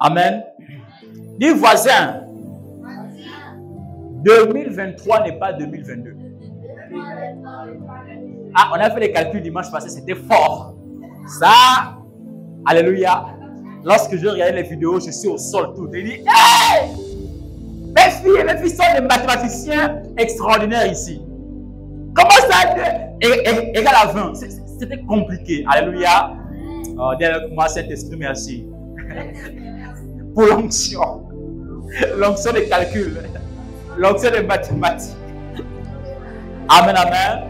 Amen. Dis voisin, 2023 n'est pas 2022. Ah, on a fait les calculs dimanche passé, c'était fort. Ça, alléluia. Lorsque je regardais les vidéos, je suis au sol tout. Je dis, hey! Mes filles et mes fils sont des mathématiciens extraordinaires ici. Comment ça égale à 20? C'était compliqué. Alléluia. Oh, derrière moi, Saint-Esprit, merci. Pour l'onction. L'onction des calculs. L'onction des mathématiques. Amen, amen.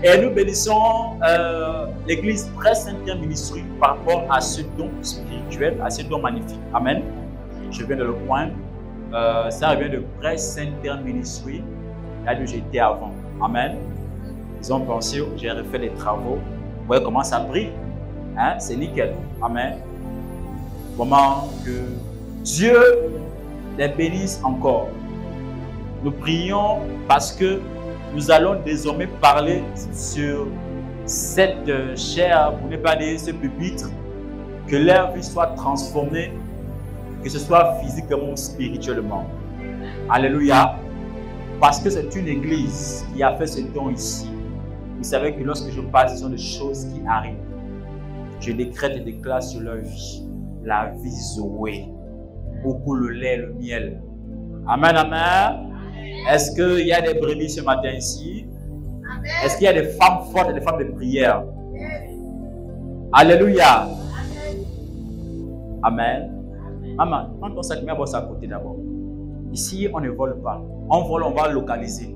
Et nous bénissons l'église Presse Interministrie par rapport à ce don spirituel, à ce don magnifique. Amen. Je viens de le point. Ça vient de Presse Interministrie, là où j'étais avant. Amen. Ils ont pensé, j'ai refait les travaux. Vous voyez comment ça brille. Hein? C'est nickel. Amen. Comment que Dieu les bénisse encore. Nous prions parce que nous allons désormais parler sur cette chair, pour ne pas dire ce pupitre, que leur vie soit transformée, que ce soit physiquement ou spirituellement. Alléluia. Parce que c'est une église qui a fait ce don ici. Vous savez que lorsque je parle, ce sont des choses qui arrivent. Je décrète et déclare sur leur vie. La vie Zoé. Beaucoup le lait, le miel. Amen, amen. Est-ce qu'il y a des brebis ce matin ici? Est-ce qu'il y a des femmes fortes et des femmes de prière? Alléluia. Amen. Maman, prends ton sac, mets ça à côté d'abord. Ici, on ne vole pas. On vole, on va localiser.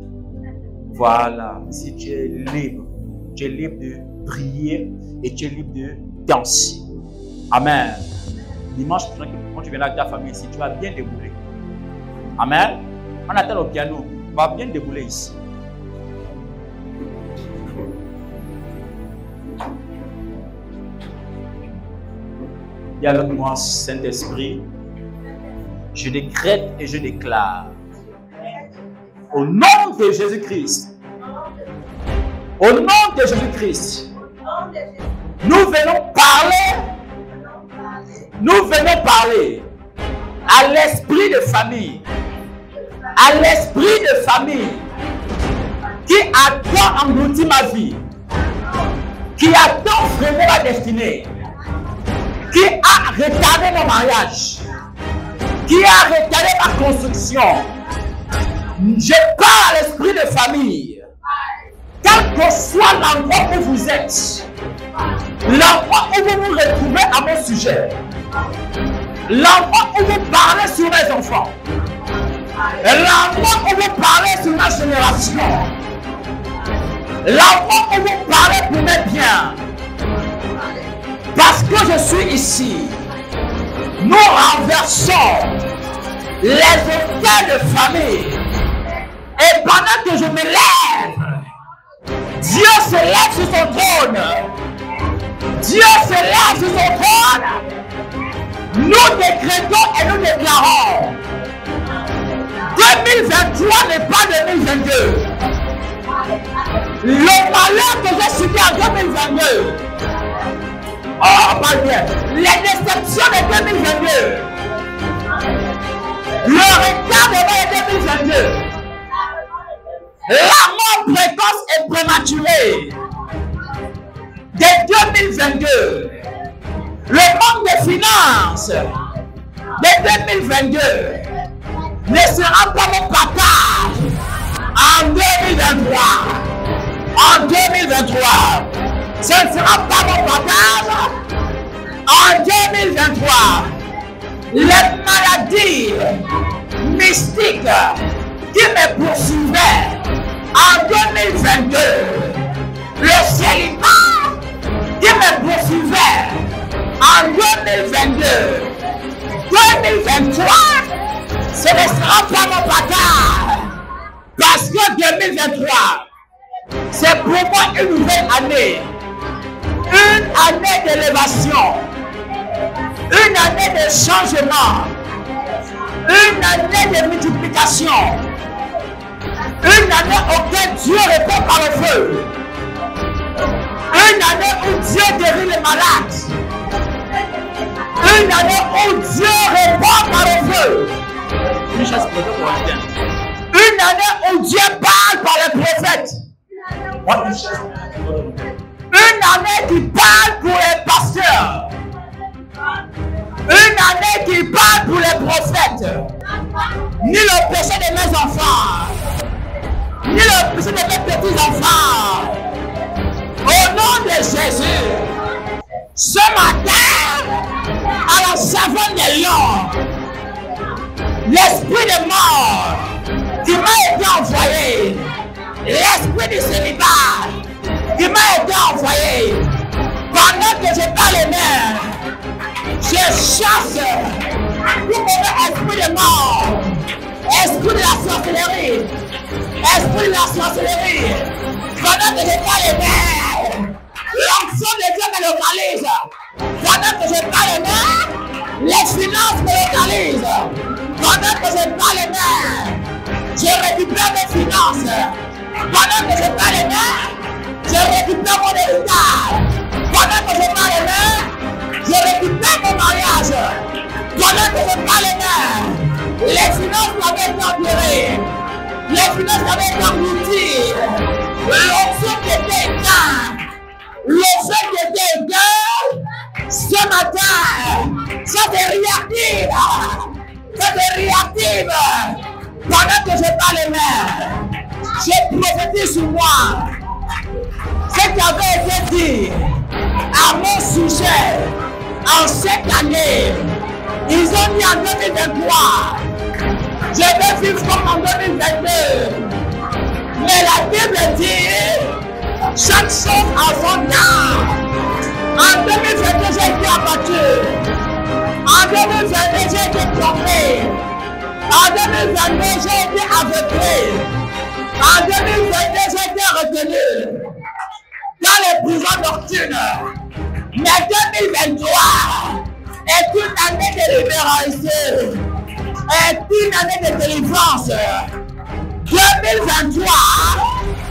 Voilà. Ici, tu es libre. Tu es libre de prier et tu es libre de danser. Amen. Dimanche, quand tu viens avec ta famille ici, tu vas bien débouler. Amen. On attend au piano. On va bien débouler ici. Viens avec moi, Saint-Esprit. Je décrète et je déclare. Au nom de Jésus-Christ. Au nom de Jésus-Christ. Nous venons parler. Nous venons parler à l'esprit de famille. À l'esprit de famille qui attend engloutir ma vie, qui attend freiner ma destinée, qui a retardé mon mariage, qui a retardé ma construction. Je parle à l'esprit de famille. Quel que soit l'endroit où vous êtes, l'endroit où vous vous retrouvez à mon sujet, l'endroit où vous parlez sur mes enfants, l'endroit où vous parlez sur ma génération, l'endroit où vous parlez pour mes biens, parce que je suis ici, nous renversons les effets de famille. Et pendant que je me lève, Dieu se lève sur son trône. Dieu se lève sur son trône. Nous décrétons et nous déclarons 2023 n'est pas 2022. Le malheur que j'ai subi en 2022. Oh, pas bien. Les déceptions de 2022. Le retard de 2022. La mort précoce et prématurée de 2022. Le manque de finances de 2022 ne sera pas mon partage en 2023. En 2023, ce ne sera pas mon partage en 2023. Les maladies mystiques qui me poursuivaient en 2022, le célibat qui me poursuivait en 2022, 2023, ce ne sera pas mon partage. Parce que 2023, c'est pour moi une nouvelle année. Une année d'élévation. Une année de changement. Une année de multiplication. Une année auquel Dieu répond par le feu. Une année où Dieu guérit les malades. Une année où Dieu répond Une année qui parle pour les pasteurs. Une année qui parle pour les prophètes. Ni le péché de mes enfants, ni le péché de mes petits-enfants. Au nom de Jésus, ce matin, à la savane des lions, l'esprit de mort qui m'a été envoyé, l'esprit du célibat qui m'a été envoyé, pendant que je parle les mains, je chasse tout mauvais esprit de mort, esprit de la sorcellerie, esprit de la sorcellerie, pendant que je parle les mains, l'onction de Dieu me localise, pendant que je parle les mains, les finances me localisent. Pendant que je parle les mains, je récupère mes finances. Pendant que je parle les mains, je récupère mon héritage. Pendant que je parle les mains, je récupère mon mariage. Pendant que je parle les mains, les finances m'avaient été enterrées. Les finances m'avaient été englouties. L'onction qui était éteinte, le feu qui était éteint, ce matin, ça s'est réactivé. Ça se réactive. Pendant que je parle les mains, j'ai prophétisé sur moi ce qui avait été dit à mon sujet en cette année. Ils ont dit en 2023, je vais vivre comme en 2022. Mais la Bible dit, chaque chose en son temps. En 2022, j'ai été abattu. En 2022, j'ai été trompé. En 2022, j'ai été aveuglé. En 2022, j'ai été retenu dans les prisons nocturnes. Mais 2023 est une année de libération, est une année de délivrance. 2023,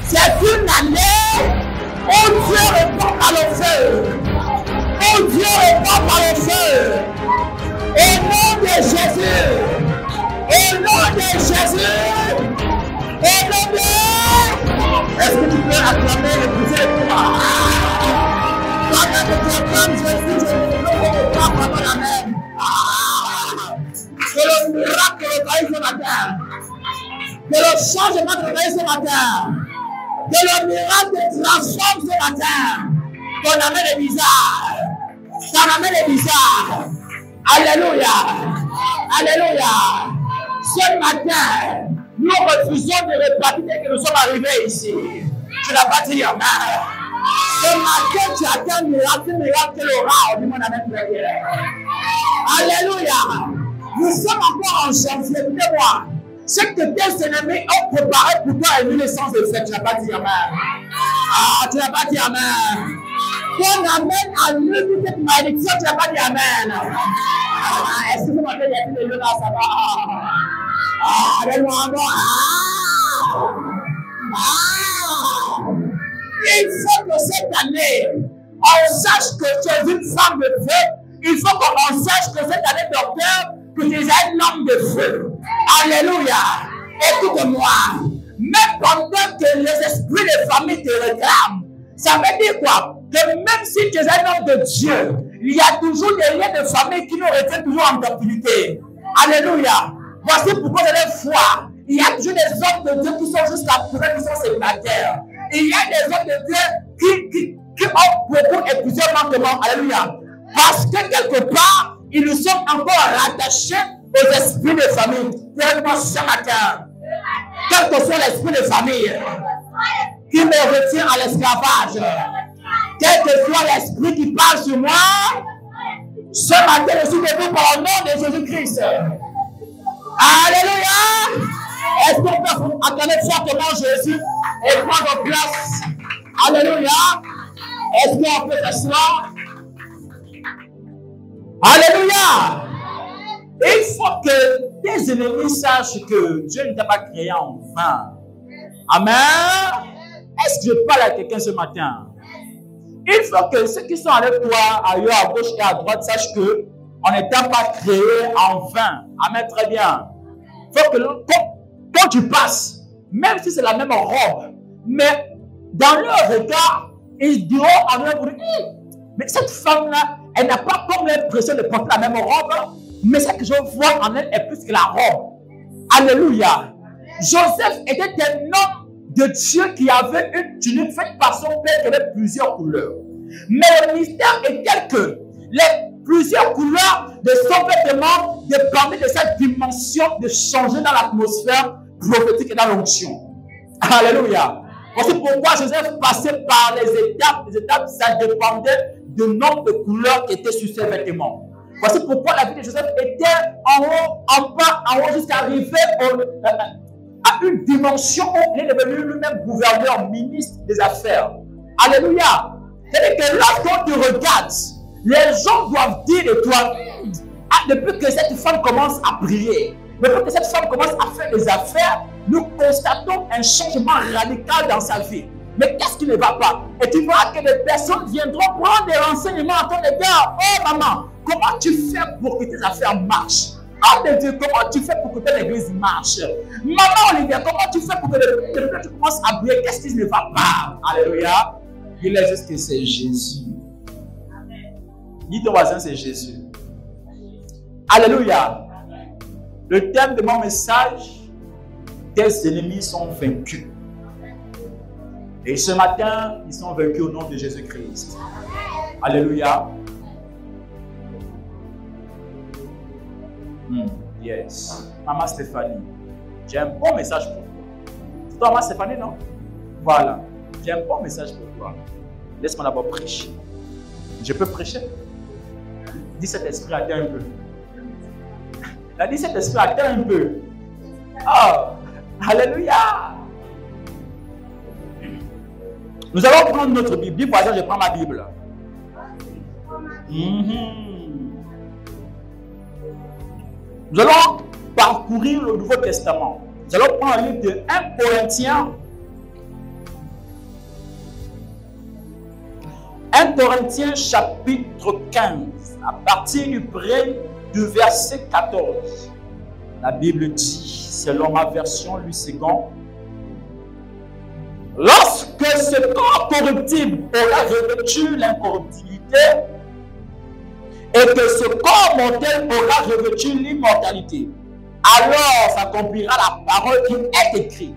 c'est une année où Dieu répond par le feu. Où Dieu répond par le feu. Au nom de Jésus, au nom de Jésus, au nom de... Est-ce que tu peux acclamer et pousser les bras? Pendant que tu acclames Jésus, je ne peux pas prendre la main. Que le miracle recueille ce matin. Que le changement recueille ce matin. Que le miracle transforme ce matin. Ton amène est bizarre. Ton amène est bizarre. Alléluia. Alléluia. Ce matin, nous refusons de répartir que nous sommes arrivés ici. Tu n'as pas dit amen. Ce matin, tu attends un miracle que l'aura du monde amène derrière. Alléluia. Nous sommes encore en janvier. Écoutez-moi. Ce que tes ennemis ont préparé pour toi est une naissance de fête. Tu n'as pas dit amen. Ah, tu n'as pas dit amen. Ton amen a lu cette malédiction, tu n'as pas dit amen. Ah, est-ce que vous m'avez dit le lieu là, ça va? Ah, donne-moi un bon. Il faut que cette année, on sache que tu es une femme de feu. Il faut qu'on sache que cette année d'octobre, que tu es un homme de feu. Alléluia. Écoute-moi. Même pendant que les esprits de famille te réclament, ça veut dire quoi? Que même si tu es un homme de Dieu, il y a toujours des liens de famille qui nous retiennent toujours en captivité. Alléluia. Voici pourquoi de la foi, il y a toujours des hommes de Dieu qui sont jusqu'à présent, qui sont célibataires. Il y a des hommes de Dieu qui ont beaucoup et plusieurs manquements. Alléluia. Parce que quelque part, ils nous sont encore rattachés aux esprits de famille. Directement ce matin, quel que soit l'esprit de famille qui me retient à l'esclavage, quel que soit l'esprit qui parle sur moi, ce matin, je suis debout par le nom de Jésus-Christ. Alléluia. Est-ce qu'on peut acclamer fortement Jésus et prendre place? Alléluia. Est-ce qu'on peut s'asseoir? Alléluia. Il faut que tes ennemis sachent que Dieu ne t'a pas créé en vain. Amen. Est-ce que je parle à quelqu'un ce matin? Il faut que ceux qui sont avec toi, ailleurs, à gauche et à droite, sachent que on n'était pas créé en vain. Amen, très bien. Il faut que quand tu passes, même si c'est la même robe, mais dans leur regard, ils diront en eux, mais cette femme-là, elle n'a pas comme l'impression de porter la même robe, mais ce que je vois en elle est plus que la robe. Alléluia. Joseph était un homme de Dieu qui avait une tunique faite par son père qui avait plusieurs couleurs. Mais le mystère est tel que les plusieurs couleurs de son vêtement dépendaient de cette dimension de changer dans l'atmosphère prophétique et dans l'onction. Alléluia. Voici pourquoi Joseph passait par les étapes. Les étapes, ça dépendait du nombre de couleurs qui étaient sur ses vêtements. Voici pourquoi la vie de Joseph était en haut, en bas, en haut, jusqu'à arriver à une dimension où il est devenu lui-même gouverneur, ministre des affaires. Alléluia. C'est-à-dire que lorsqu'on te regarde, les gens doivent dire de toi, depuis que cette femme commence à prier, depuis que cette femme commence à faire des affaires, nous constatons un changement radical dans sa vie. Mais qu'est-ce qui ne va pas? Et tu verras que des personnes viendront prendre des renseignements à ton égard. Oh maman, comment tu fais pour que tes affaires marchent? Oh de Dieu, comment tu fais pour que ton église marche? Maman Olivia, comment tu fais pour que tu commences à briller? Qu'est-ce qui ne va pas? Alléluia. Il est juste que c'est Jésus. Dis ton voisin, c'est Jésus. Alléluia. Le thème de mon message, tes ennemis sont vaincus. Et ce matin, ils sont vaincus au nom de Jésus-Christ. Alléluia. Yes. Maman Stéphanie, j'ai un bon message pour toi. C'est toi, maman Stéphanie, non? Voilà. J'ai un bon message pour toi. Laisse-moi d'abord prêcher. Je peux prêcher? Dis cet esprit atteint un peu. Dis cet esprit atteint un peu. Oh, alléluia. Nous allons prendre notre Bible. Dis voisin, je prends ma Bible. Nous allons parcourir le Nouveau Testament. Nous allons prendre le livre de 1 Corinthiens. 1 Corinthiens chapitre 15, à partir du verset 14. La Bible dit, selon ma version, Louis II, lorsque ce corps corruptible aura revêtu l'incorruptibilité et que ce corps mortel aura revêtu l'immortalité, alors s'accomplira la parole qui est écrite.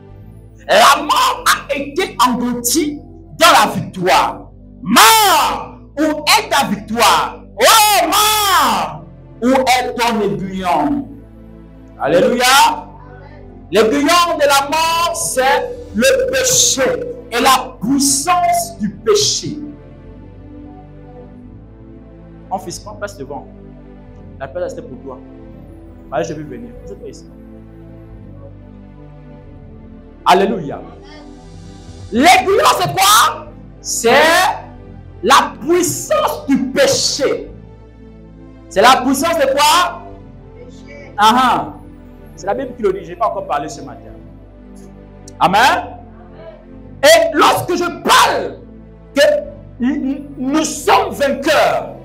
La mort a été engloutie dans la victoire. Mort, où est ta victoire? Oh mort, où est ton aiguillon? Alléluia. L'aiguillon de la mort, c'est le péché et la puissance du péché. Mon fils, prends place devant. La place c'était pour toi. Allez, je vais venir. Vous êtes ici. Alléluia. L'aiguillon, c'est quoi? C'est la puissance du péché. C'est la puissance de quoi? Péché. C'est la Bible qui le dit. Je n'ai pas encore parlé ce matin. Amen. Et lorsque je parle que nous sommes vainqueurs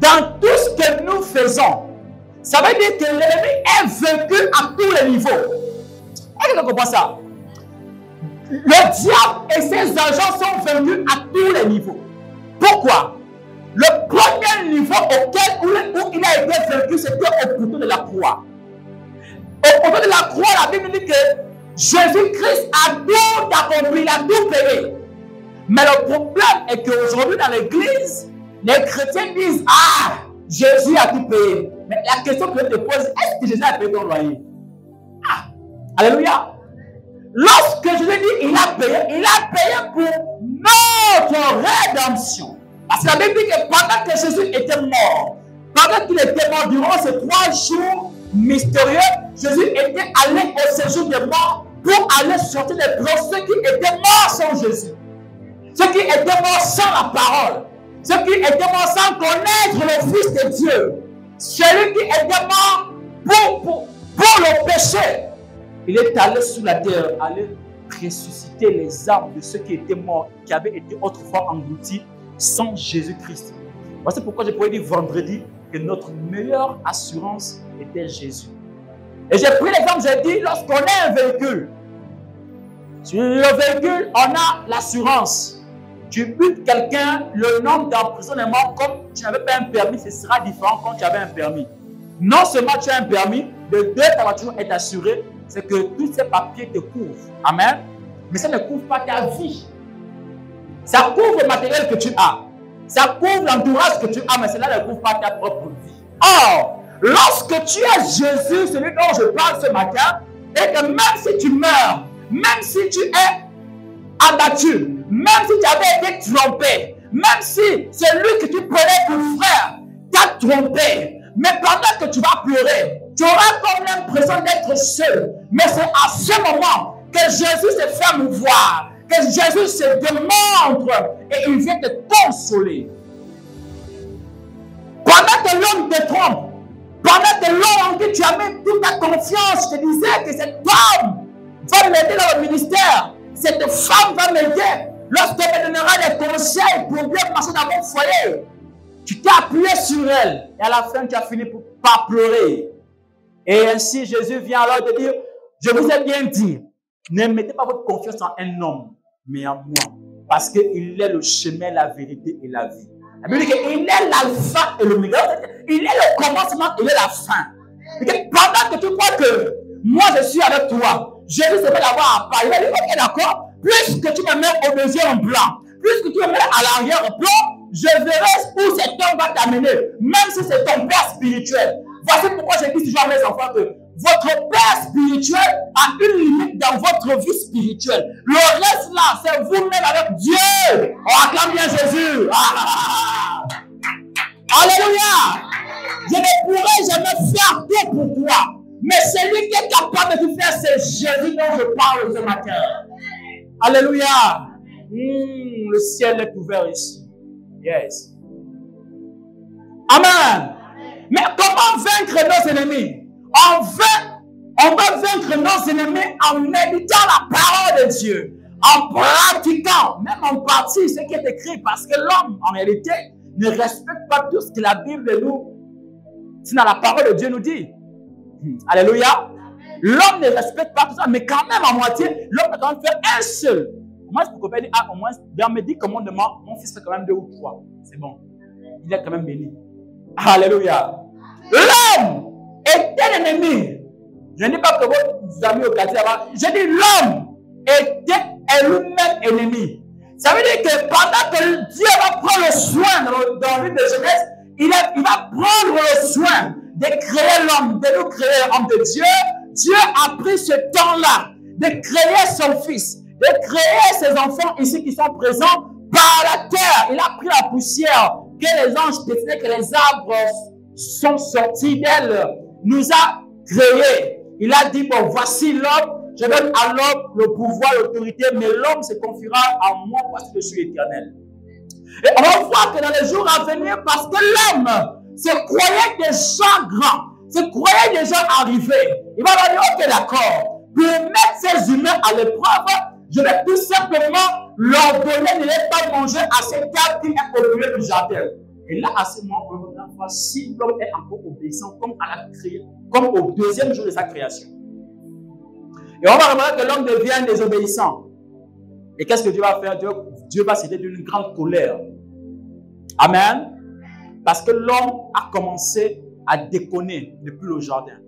dans tout ce que nous faisons, ça veut dire que l'ennemi est vaincu à tous les niveaux. Est-ce que tu comprends ça? Le diable et ses agents sont vaincus à tous les niveaux. Pourquoi? Le premier niveau où il a été vaincu, c'était au couteau de la croix. Au couteau de la croix, la Bible dit que Jésus-Christ a tout accompli, il a tout payé. Mais le problème est qu'aujourd'hui dans l'église, les chrétiens disent, Jésus a tout payé. Mais la question que je te pose, est-ce que Jésus a payé ton loyer? Alléluia. Lorsque je lui dis il a payé pour notre rédemption. Parce que la Bible dit que pendant que Jésus était mort, pendant qu'il était mort durant ces 3 jours mystérieux, Jésus était allé au séjour des morts pour aller sortir des blancs, ceux qui étaient morts sans Jésus, ceux qui étaient morts sans la parole, ceux qui étaient morts sans connaître le Fils de Dieu, celui qui était mort pour le péché. Il est allé sur la terre, aller ressusciter les âmes de ceux qui étaient morts, qui avaient été autrefois engloutis sans Jésus-Christ. Voici pourquoi je pourrais dire vendredi que notre meilleure assurance était Jésus. Et j'ai pris l'exemple, j'ai dit, lorsqu'on est un véhicule, Sur le véhicule, on a l'assurance. Tu butes quelqu'un, le nombre d'emprisonnement, comme tu n'avais pas un permis, ce sera différent quand tu avais un permis. Non seulement tu as un permis, de deux, ta voiture est assurée, c'est que tous ces papiers te couvrent. Amen. Mais ça ne couvre pas ta vie. Ça couvre le matériel que tu as. Ça couvre l'entourage que tu as, mais cela ne couvre pas ta propre vie. Or, lorsque tu es Jésus, celui dont je parle ce matin, et que même si tu meurs, même si tu es abattu, même si tu avais été trompé, même si celui que tu prenais pour frère t'a trompé, mais pendant que tu vas pleurer, tu auras comme l'impression d'être seul. Mais c'est à ce moment que Jésus se fait mouvoir, que Jésus se démontre et il vient te consoler. Pendant que l'homme te trompe, pendant que l'homme en qui tu as mis toute ta confiance, je te disais que cette femme va m'aider dans le ministère, cette femme va m'aider lorsqu'elle me donnera des conseils pour bien marcher dans mon foyer. Tu t'es appuyé sur elle et à la fin tu as fini par pleurer. Et ainsi Jésus vient alors te dire, je vous ai bien dit, ne mettez pas votre confiance en un homme, mais en moi. Parce qu'il est le chemin, la vérité et la vie. La Bible dit qu'il est l'alpha et l'oméga. Il est le commencement, il est la fin. Et que pendant que tu crois que moi je suis avec toi, Jésus se fait d'avoir à part. Il a dit, ok d'accord, puisque tu me mets au deuxième plan, puisque tu me mets à l'arrière-plan, je verrai où cet homme va t'amener, même si c'est ton père spirituel. Voici pourquoi je dis toujours à mes enfants que votre père spirituel a une limite dans votre vie spirituelle. Le reste là, c'est vous-même avec Dieu. On acclame bien Jésus. Ah. Alléluia. Je ne pourrai jamais faire tout pour toi. Mais celui qui est capable de tout faire, c'est Jésus dont je parle ce matin. Alléluia. Le ciel est ouvert ici. Yes. Amen. Mais comment vaincre nos ennemis? On va vaincre nos ennemis en méditant la parole de Dieu, en pratiquant, même en partie, ce qui est écrit, parce que l'homme, en réalité, ne respecte pas tout ce que la Bible nous, sinon la parole de Dieu nous dit. Alléluia. L'homme ne respecte pas tout ça, mais quand même, à moitié, l'homme a quand même fait un seul. Moi, c'est pour qu'on dit, au moins, dans mes 10 commandements, mon fils fait quand même 2 ou 3. C'est bon. Il est quand même béni. Alléluia. L'homme était l'ennemi. Je ne dis pas que vos amis au quartier là-bas. Je dis l'homme était lui-même ennemi. Ça veut dire que pendant que Dieu va prendre le soin dans l'île de jeunesse, il va prendre le soin de créer l'homme, de nous créer l'homme de Dieu. Dieu a pris ce temps-là de créer son fils, de créer ses enfants ici qui sont présents par la terre. Il a pris la poussière que les anges dessinaient, que les arbres sont sortis d'elle, nous a créés. Il a dit, bon, voici l'homme, je donne à l'homme le pouvoir, l'autorité, mais l'homme se confiera en moi parce que je suis éternel. Et on va voir que dans les jours à venir, parce que l'homme se croyait déjà grand, se croyait déjà arrivé, il va leur dire, ok d'accord, pour mettre ces humains à l'épreuve, je vais tout simplement leur donner de ne pas manger à cet arbre qui est au milieu du jardin. Et là, à ce moment, on va voir si l'homme est encore obéissant comme à la création, comme au deuxième jour de sa création. Et on va remarquer que l'homme devient désobéissant. Et qu'est-ce que Dieu va faire? Dieu va céder d'une grande colère. Amen. Parce que l'homme a commencé à déconner depuis le jardin.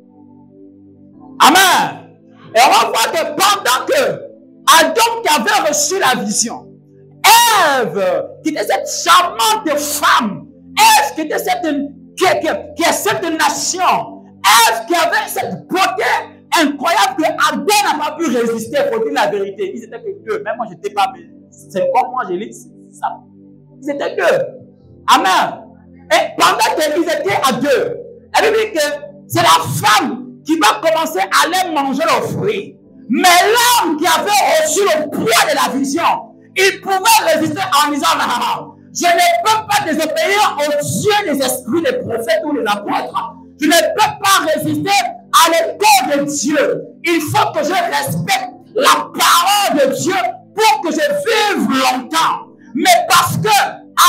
Amen. Et on va voir que pendant que Adam qui avait reçu la vision, Ève, qui était cette charmante femme, Ève qui était qui est cette nation, Ève qui avait cette beauté incroyable que Adam n'a pas pu résister, il faut dire la vérité. Ils étaient que deux, même moi je n'étais pas, mais c'est comme moi je lis ça. Ils étaient deux. Amen. Et pendant qu'ils étaient à deux, la Bible dit que c'est la femme qui va commencer à aller manger le fruit. Mais l'homme qui avait reçu le poids de la vision, il pouvait résister en disant, non, je ne peux pas désobéir au Dieu des esprits, des prophètes ou des apôtres. Je ne peux pas résister à l'école de Dieu. Il faut que je respecte la parole de Dieu pour que je vive longtemps. Mais parce que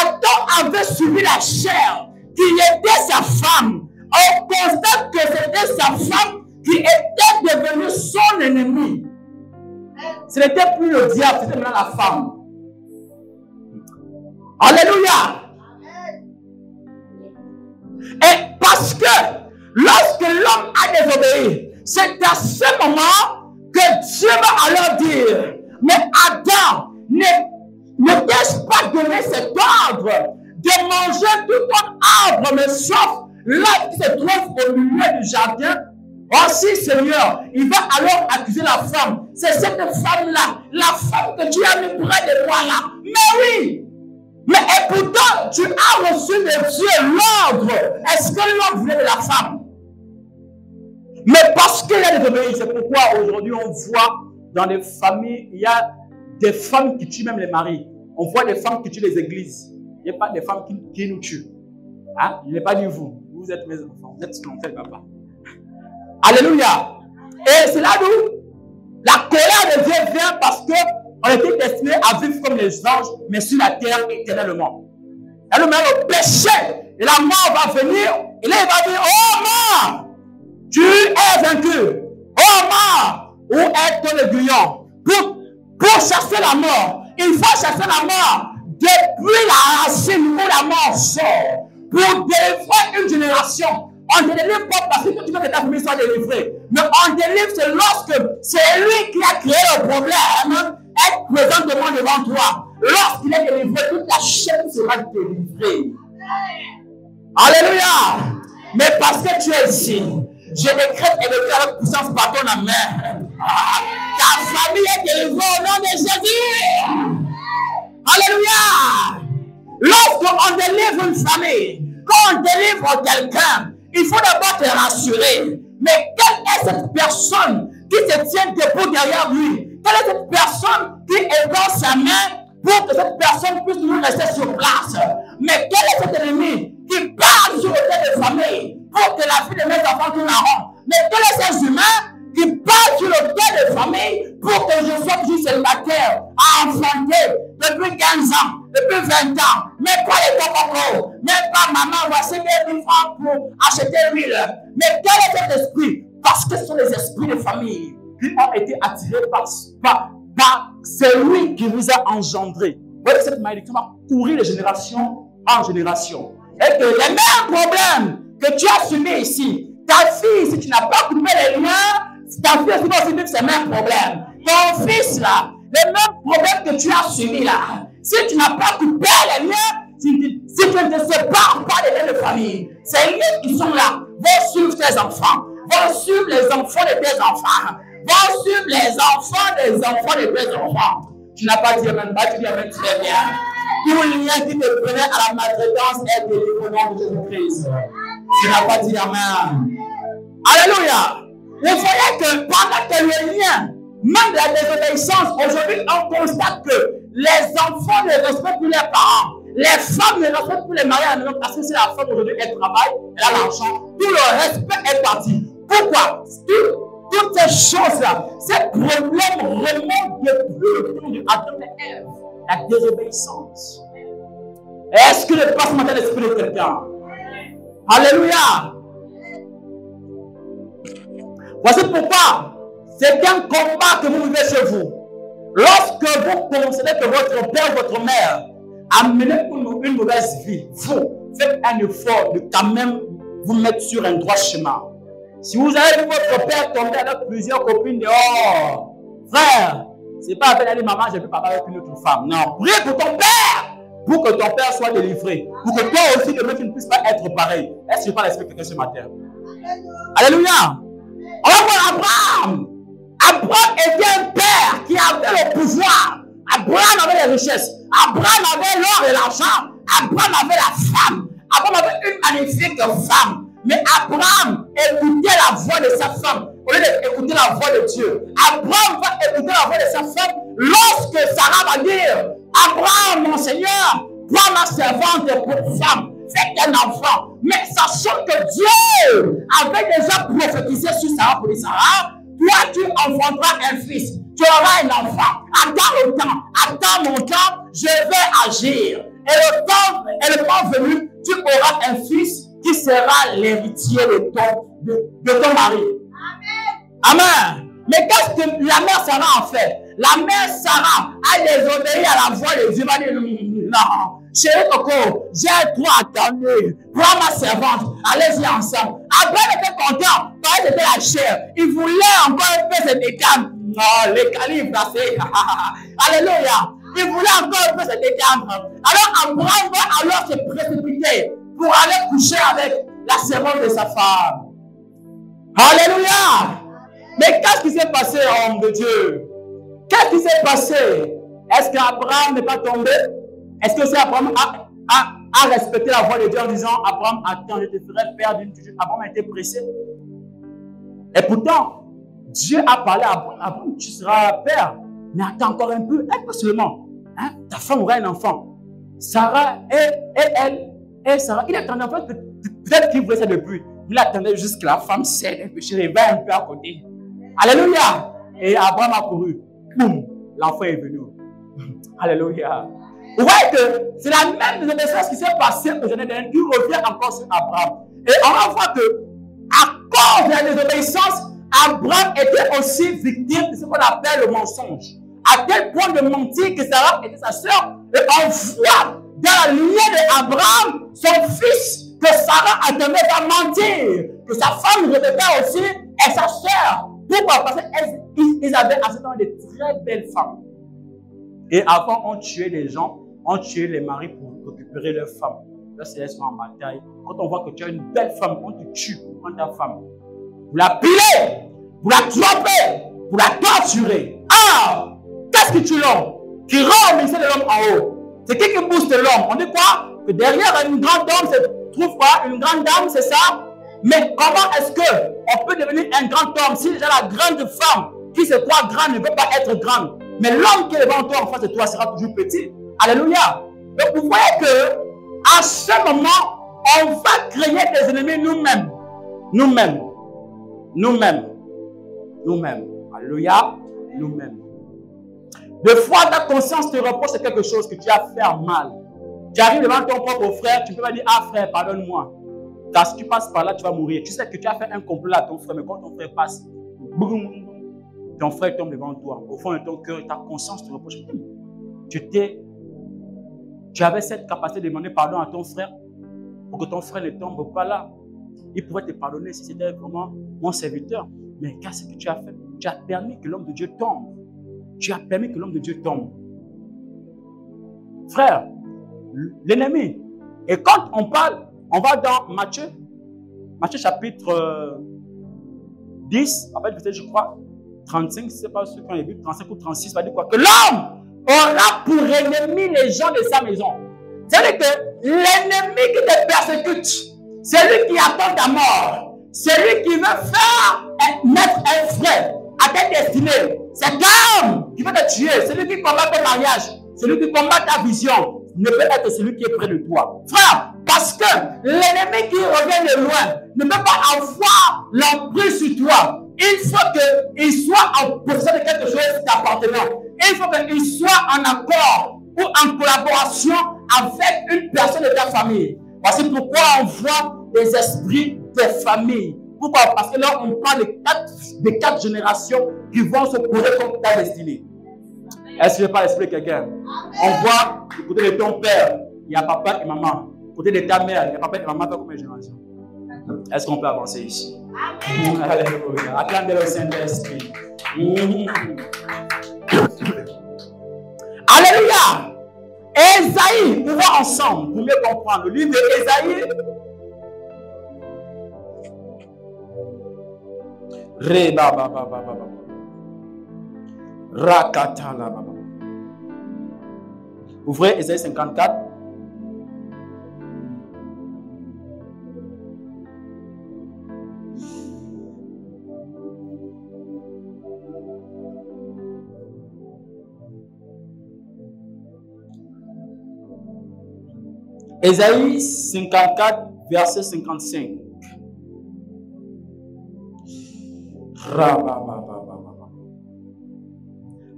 Adam avait suivi la chair, qui était sa femme, on constate que c'était sa femme qui était devenue son ennemi. ce n'était plus le diable, c'était maintenant la femme. Alléluia. Et parce que lorsque l'homme a désobéi, c'est à ce moment que Dieu va alors dire, mais Adam, ne t'ai-je pas donné cet ordre de manger tout autre arbre, mais sauf l'arbre qui se trouve au milieu du jardin? Aussi, Seigneur, il va alors accuser la femme. C'est cette femme-là, la femme que tu as mis près de moi là. Mais oui! Mais et pourtant, tu as reçu de Dieu l'ordre. Est-ce que l'ordre venait de la femme? Mais parce qu'il y a des obéis, c'est pourquoi aujourd'hui on voit dans les familles, il y a des femmes qui tuent même les maris. On voit des femmes qui tuent les églises. Il n'y a pas des femmes qui nous tuent. Hein? Je n'ai pas dit vous. Vous êtes mes enfants. Vous êtes ce qu'on fait, papa. Alléluia. Et c'est là d'où la colère de Dieu vient parce qu'on était destiné à vivre comme les anges, mais sur la terre éternellement. Là, le péché et la mort va venir. Et là, il va dire, oh mort, tu es vaincu. Oh mort, où est ton aiguillon? Pour chasser la mort, il faut chasser la mort depuis la racine où la mort sort. Pour délivrer une génération. On ne délivre pas parce que tu veux que ta famille soit délivrée. Mais on délivre, c'est lorsque c'est lui qui a créé le problème, est présentement devant toi. Lorsqu'il est délivré, toute la chaîne sera délivrée. Alléluia. Mais parce que tu es ici, je décrète et déclare avec puissance par ton amen. Ta famille est délivrée au nom de Jésus. Alléluia. Lorsqu'on délivre une famille, quand on délivre quelqu'un, il faut d'abord te rassurer. Mais quelle est cette personne qui se tient debout derrière lui? Quelle est cette personne qui étend sa main pour que cette personne puisse nous rester sur place? Mais quel est cet ennemi qui parle sur le tête de famille pour que la vie de mes enfants tourne en rond? Mais quel est cet humain qui parle sur le tête de famille pour que je sois toujours célibataire, à enfanter depuis 15 ans, depuis 20 ans, même pas les cocos, même pas maman, voici 1000 francs pour acheter l'huile. Mais quel est cet esprit? Parce que ce sont les esprits de famille qui ont été attirés par celui qui vous a engendré. Vous voyez, cette malédiction va courir de génération en génération. Et que les mêmes problèmes que tu as subis ici, ta fille, si tu n'as pas coupé les liens, ta fille aussi va subir ces mêmes problèmes. Ton fils là, les mêmes problèmes que tu as subis là, si tu n'as pas coupé les liens, si tu ne te sépares pas des liens de famille, ces liens qui sont là vont suivre tes enfants, vont suivre les enfants de tes enfants, vont suivre les enfants des enfants de tes enfants. Tu n'as pas dit amen, tu dis amen, tu es bien. Tout lien qui te prenait à la maltraitance est délivré au nom de Jésus-Christ. Tu n'as pas dit amen. Alléluia. Vous voyez que pendant que le lien, même de la désobéissance, aujourd'hui, on constate que les enfants ne respectent plus leurs parents. Les femmes ne respectent plus les maris à la maison parce que si la femme aujourd'hui, elle travaille, elle a l'argent, tout le respect est parti. Pourquoi? Toutes ces choses-là, ces problèmes remontent depuis Adam et Ève. La désobéissance. Est-ce que le passe matin l'esprit de quelqu'un? Alléluia. Voici pourquoi c'est un combat que vous vivez chez vous. Lorsque vous considérez que votre père, votre mère a mené une mauvaise vie, vous faites un effort de quand même vous mettre sur un droit chemin. Si vous avez vu votre père tomber avec plusieurs copines dehors, frère, c'est pas avec aller maman, j'ai vu papa avec une autre femme. Non, prie pour ton père, pour que ton père soit délivré, pour que toi aussi demain tu ne puisses pas être pareil. Est-ce que je parle avec quelqu'un ce matin? Alléluia. On va voir Abraham. Abraham était un père qui avait le pouvoir. Abraham avait les richesses. Abraham avait l'or et l'argent. Abraham avait la femme. Abraham avait une magnifique femme. Mais Abraham écoutait la voix de sa femme au lieu d'écouter la voix de Dieu. Abraham va écouter la voix de sa femme lorsque Sarah va dire, Abraham, mon Seigneur, prends ma servante pour femme. Faites un enfant. Mais sachant que Dieu avait déjà prophétisé sur Sarah pour dire, Sarah, toi tu enfanteras un fils. Tu auras un enfant. Attends le temps. Attends mon temps. Je vais agir. Et le temps venu, tu auras un fils qui sera l'héritier de ton mari. Amen. Amen. Mais qu'est-ce que la mère Sarah en fait? la mère Sarah a désobéi à la voix de Dieu, va dire non, chérie Coco, j'ai trop attendu, prends ma servante, allez-y ensemble. Abraham était content, parce que c'était la chair, il voulait encore un peu se détendre. Non, les calibres placés, alléluia, il voulait encore un peu se détendre. Alors Abraham va alors se précipiter pour aller coucher avec la servante de sa femme. Alléluia! Mais qu'est-ce qui s'est passé, homme de Dieu? Qu'est-ce qui s'est passé? Est-ce qu'Abraham n'est pas tombé? Est-ce que c'est Abraham a respecté la voix de Dieu en disant Abraham, attends, je te ferai père d'une fille. Abraham a été pressé. Et pourtant, Dieu a parlé à Abraham, tu seras père. Mais attends encore un peu seulement. Hein? Ta femme aura un enfant. Sarah et Sarah, il attendait en fait, peut-être qu'il voulait ça depuis. Il attendait jusqu'à la femme cède un peu, il va un peu à côté. Alléluia! Et Abraham a couru. Boum! L'enfant est venu. Alléluia! Vous voyez que c'est la même désobéissance qui s'est passée aujourd'hui, qui revient encore sur Abraham. Et on va voir que, à cause de la désobéissance, Abraham était aussi victime de ce qu'on appelle le mensonge. À tel point de mentir que Sarah était sa sœur. Et on voit dans la lignée d'Abraham, son fils, que Sarah attendait à mentir, que sa femme répétait aussi, et sa sœur. Pourquoi? Parce qu'ils avaient à ce temps de très belles femmes. Et avant, on tuait les gens, on tuait les maris pour récupérer leurs femmes. Là, c'est en bataille. Quand on voit que tu as une belle femme, on te tue pour prendre ta femme. Vous la pilez, vous la trompez, vous la torturez. Ah! Qu'est-ce qui tue l'homme? Qui rend au ministère de l'homme en haut? C'est qui booste l'homme? On dit quoi? Que derrière une grande dame, se trouve quoi? Une grande dame, c'est ça? Mais comment est-ce qu'on peut devenir un grand homme si déjà la grande femme qui se croit grande ne peut pas être grande? Mais l'homme qui est devant toi en face de toi sera toujours petit. Alléluia. Donc vous voyez que à ce moment, on va créer des ennemis nous-mêmes. Nous-mêmes. Nous-mêmes. Nous-mêmes. Alléluia. Nous-mêmes. Des fois, ta conscience te reproche quelque chose que tu as fait en mal. Tu arrives devant ton propre frère, tu peux pas dire, ah frère, pardonne-moi. Car si tu passes par là, tu vas mourir. Tu sais que tu as fait un complot à ton frère, mais quand ton frère passe, boum, ton frère tombe devant toi. Au fond de ton cœur, ta conscience te reproche. Tu avais cette capacité de demander pardon à ton frère pour que ton frère ne tombe pas là. Il pourrait te pardonner si c'était vraiment mon serviteur. Mais qu'est-ce que tu as fait? Tu as permis que l'homme de Dieu tombe. Tu as permis que l'homme de Dieu tombe. Frère, l'ennemi. Et quand on parle, on va dans Matthieu chapitre 10, en fait, je crois, 35, ce n'est pas ceux qui ont les Bibles, 35 ou 36, ça va dire quoi? Que l'homme aura pour ennemi les gens de sa maison. C'est-à-dire que l'ennemi qui te persécute, c'est lui qui attend ta mort, c'est lui qui veut faire mettre un frein à ta destinée. Cet homme qui veut te tuer, celui qui combat ton mariage, celui qui combat ta vision, ne peut être celui qui est près de toi. Frère, parce que l'ennemi qui revient de loin ne peut pas avoir l'emprise sur toi. Il faut qu'il soit en possession de quelque chose t'appartenant. Il faut qu'il soit en accord ou en collaboration avec une personne de ta famille. Voici pourquoi on voit des esprits de famille. Pourquoi? Parce que là, on parle de quatre générations qui vont se poser contre ta destinée. Est-ce que je vais pas expliquer quelqu'un? On voit du côté de ton père, il y a papa et maman. Du côté de ta mère, il y a papa et maman. Combien de générations? Est-ce qu'on peut avancer ici? Amen. Alléluia. Acclamez le Saint-Esprit. Alléluia. Ésaïe, on va ensemble pour mieux comprendre. Le livre d'Ésaïe. Ouvrez Ésaïe 54. Ésaïe 54, verset 55.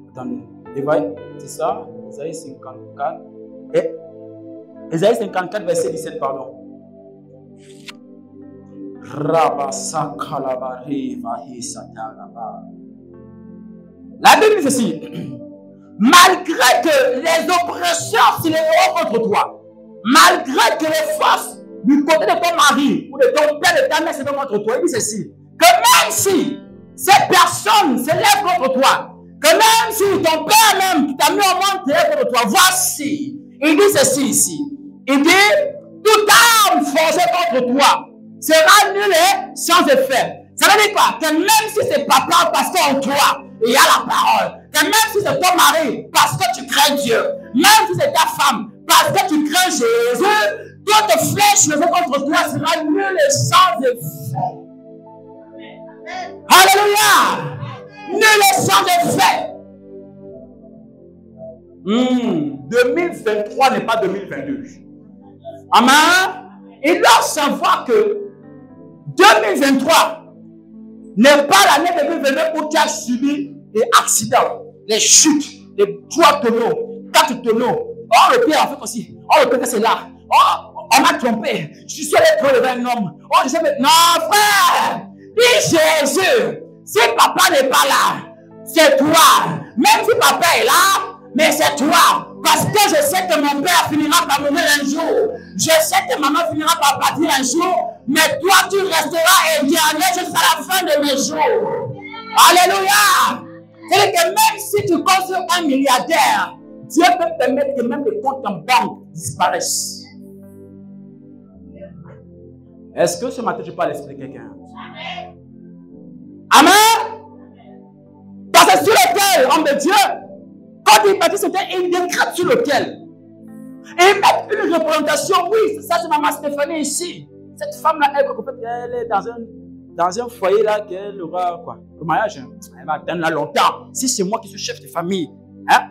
Attendez, c'est ça? Ésaïe 54. Et Ésaïe 54, verset 17, pardon. La Bible dit ceci. Malgré que les oppressions s'élèveront contre toi, malgré que les forces du côté de ton mari ou de ton père, de ta mère s'élèvent contre toi, il dit ceci. Que même si ces personnes s'élèvent contre toi, que même si ton père même qui t'a mis au monde s'élève contre toi, voici, il dit ceci ici. Il dit, toute arme forgée contre toi sera nulle et sans effet. Ça veut dire quoi? Que même si c'est papa, parce qu'en toi, il y a la parole. Que même si c'est ton mari, parce que tu crains Dieu. Même si c'est ta femme, parce que tu crains Jésus, toute flèche levée contre toi sera nulle et sans effet. Alléluia! Nulle et sans effet. 2023 n'est pas 2022. Amen. Il doit savoir que 2023 n'est pas l'année 2022 où tu as subi des accidents, les chutes, les 3 tonneaux, 4 tonneaux. Oh, le père a fait aussi. Oh, le père c'est là. Oh, on m'a trompé. Je suis allé trop devant un homme. Oh, je sais mais non, frère. Dis Jésus. Si papa n'est pas là, c'est toi. Même si papa est là, mais c'est toi. Parce que je sais que mon père finira par mourir un jour. Je sais que maman finira par partir un jour. Mais toi, tu resteras éternel jusqu'à la fin de mes jours. Alléluia. C'est-à-dire que même si tu construis un milliardaire, Dieu peut permettre que même les comptes en banque disparaissent. Est-ce que ce matin, je peux l'expliquer à quelqu'un? Amen. Parce que sur lequel, homme de Dieu, quand il partit, c'était une décrète sur lequel. Et ils mettent une représentation. Oui, ça c'est maman Stéphanie ici. Cette femme-là, elle est dans un foyer là, qu'elle aura quoi? Le mariage, elle va attendre là longtemps. Si c'est moi qui suis chef de famille, hein,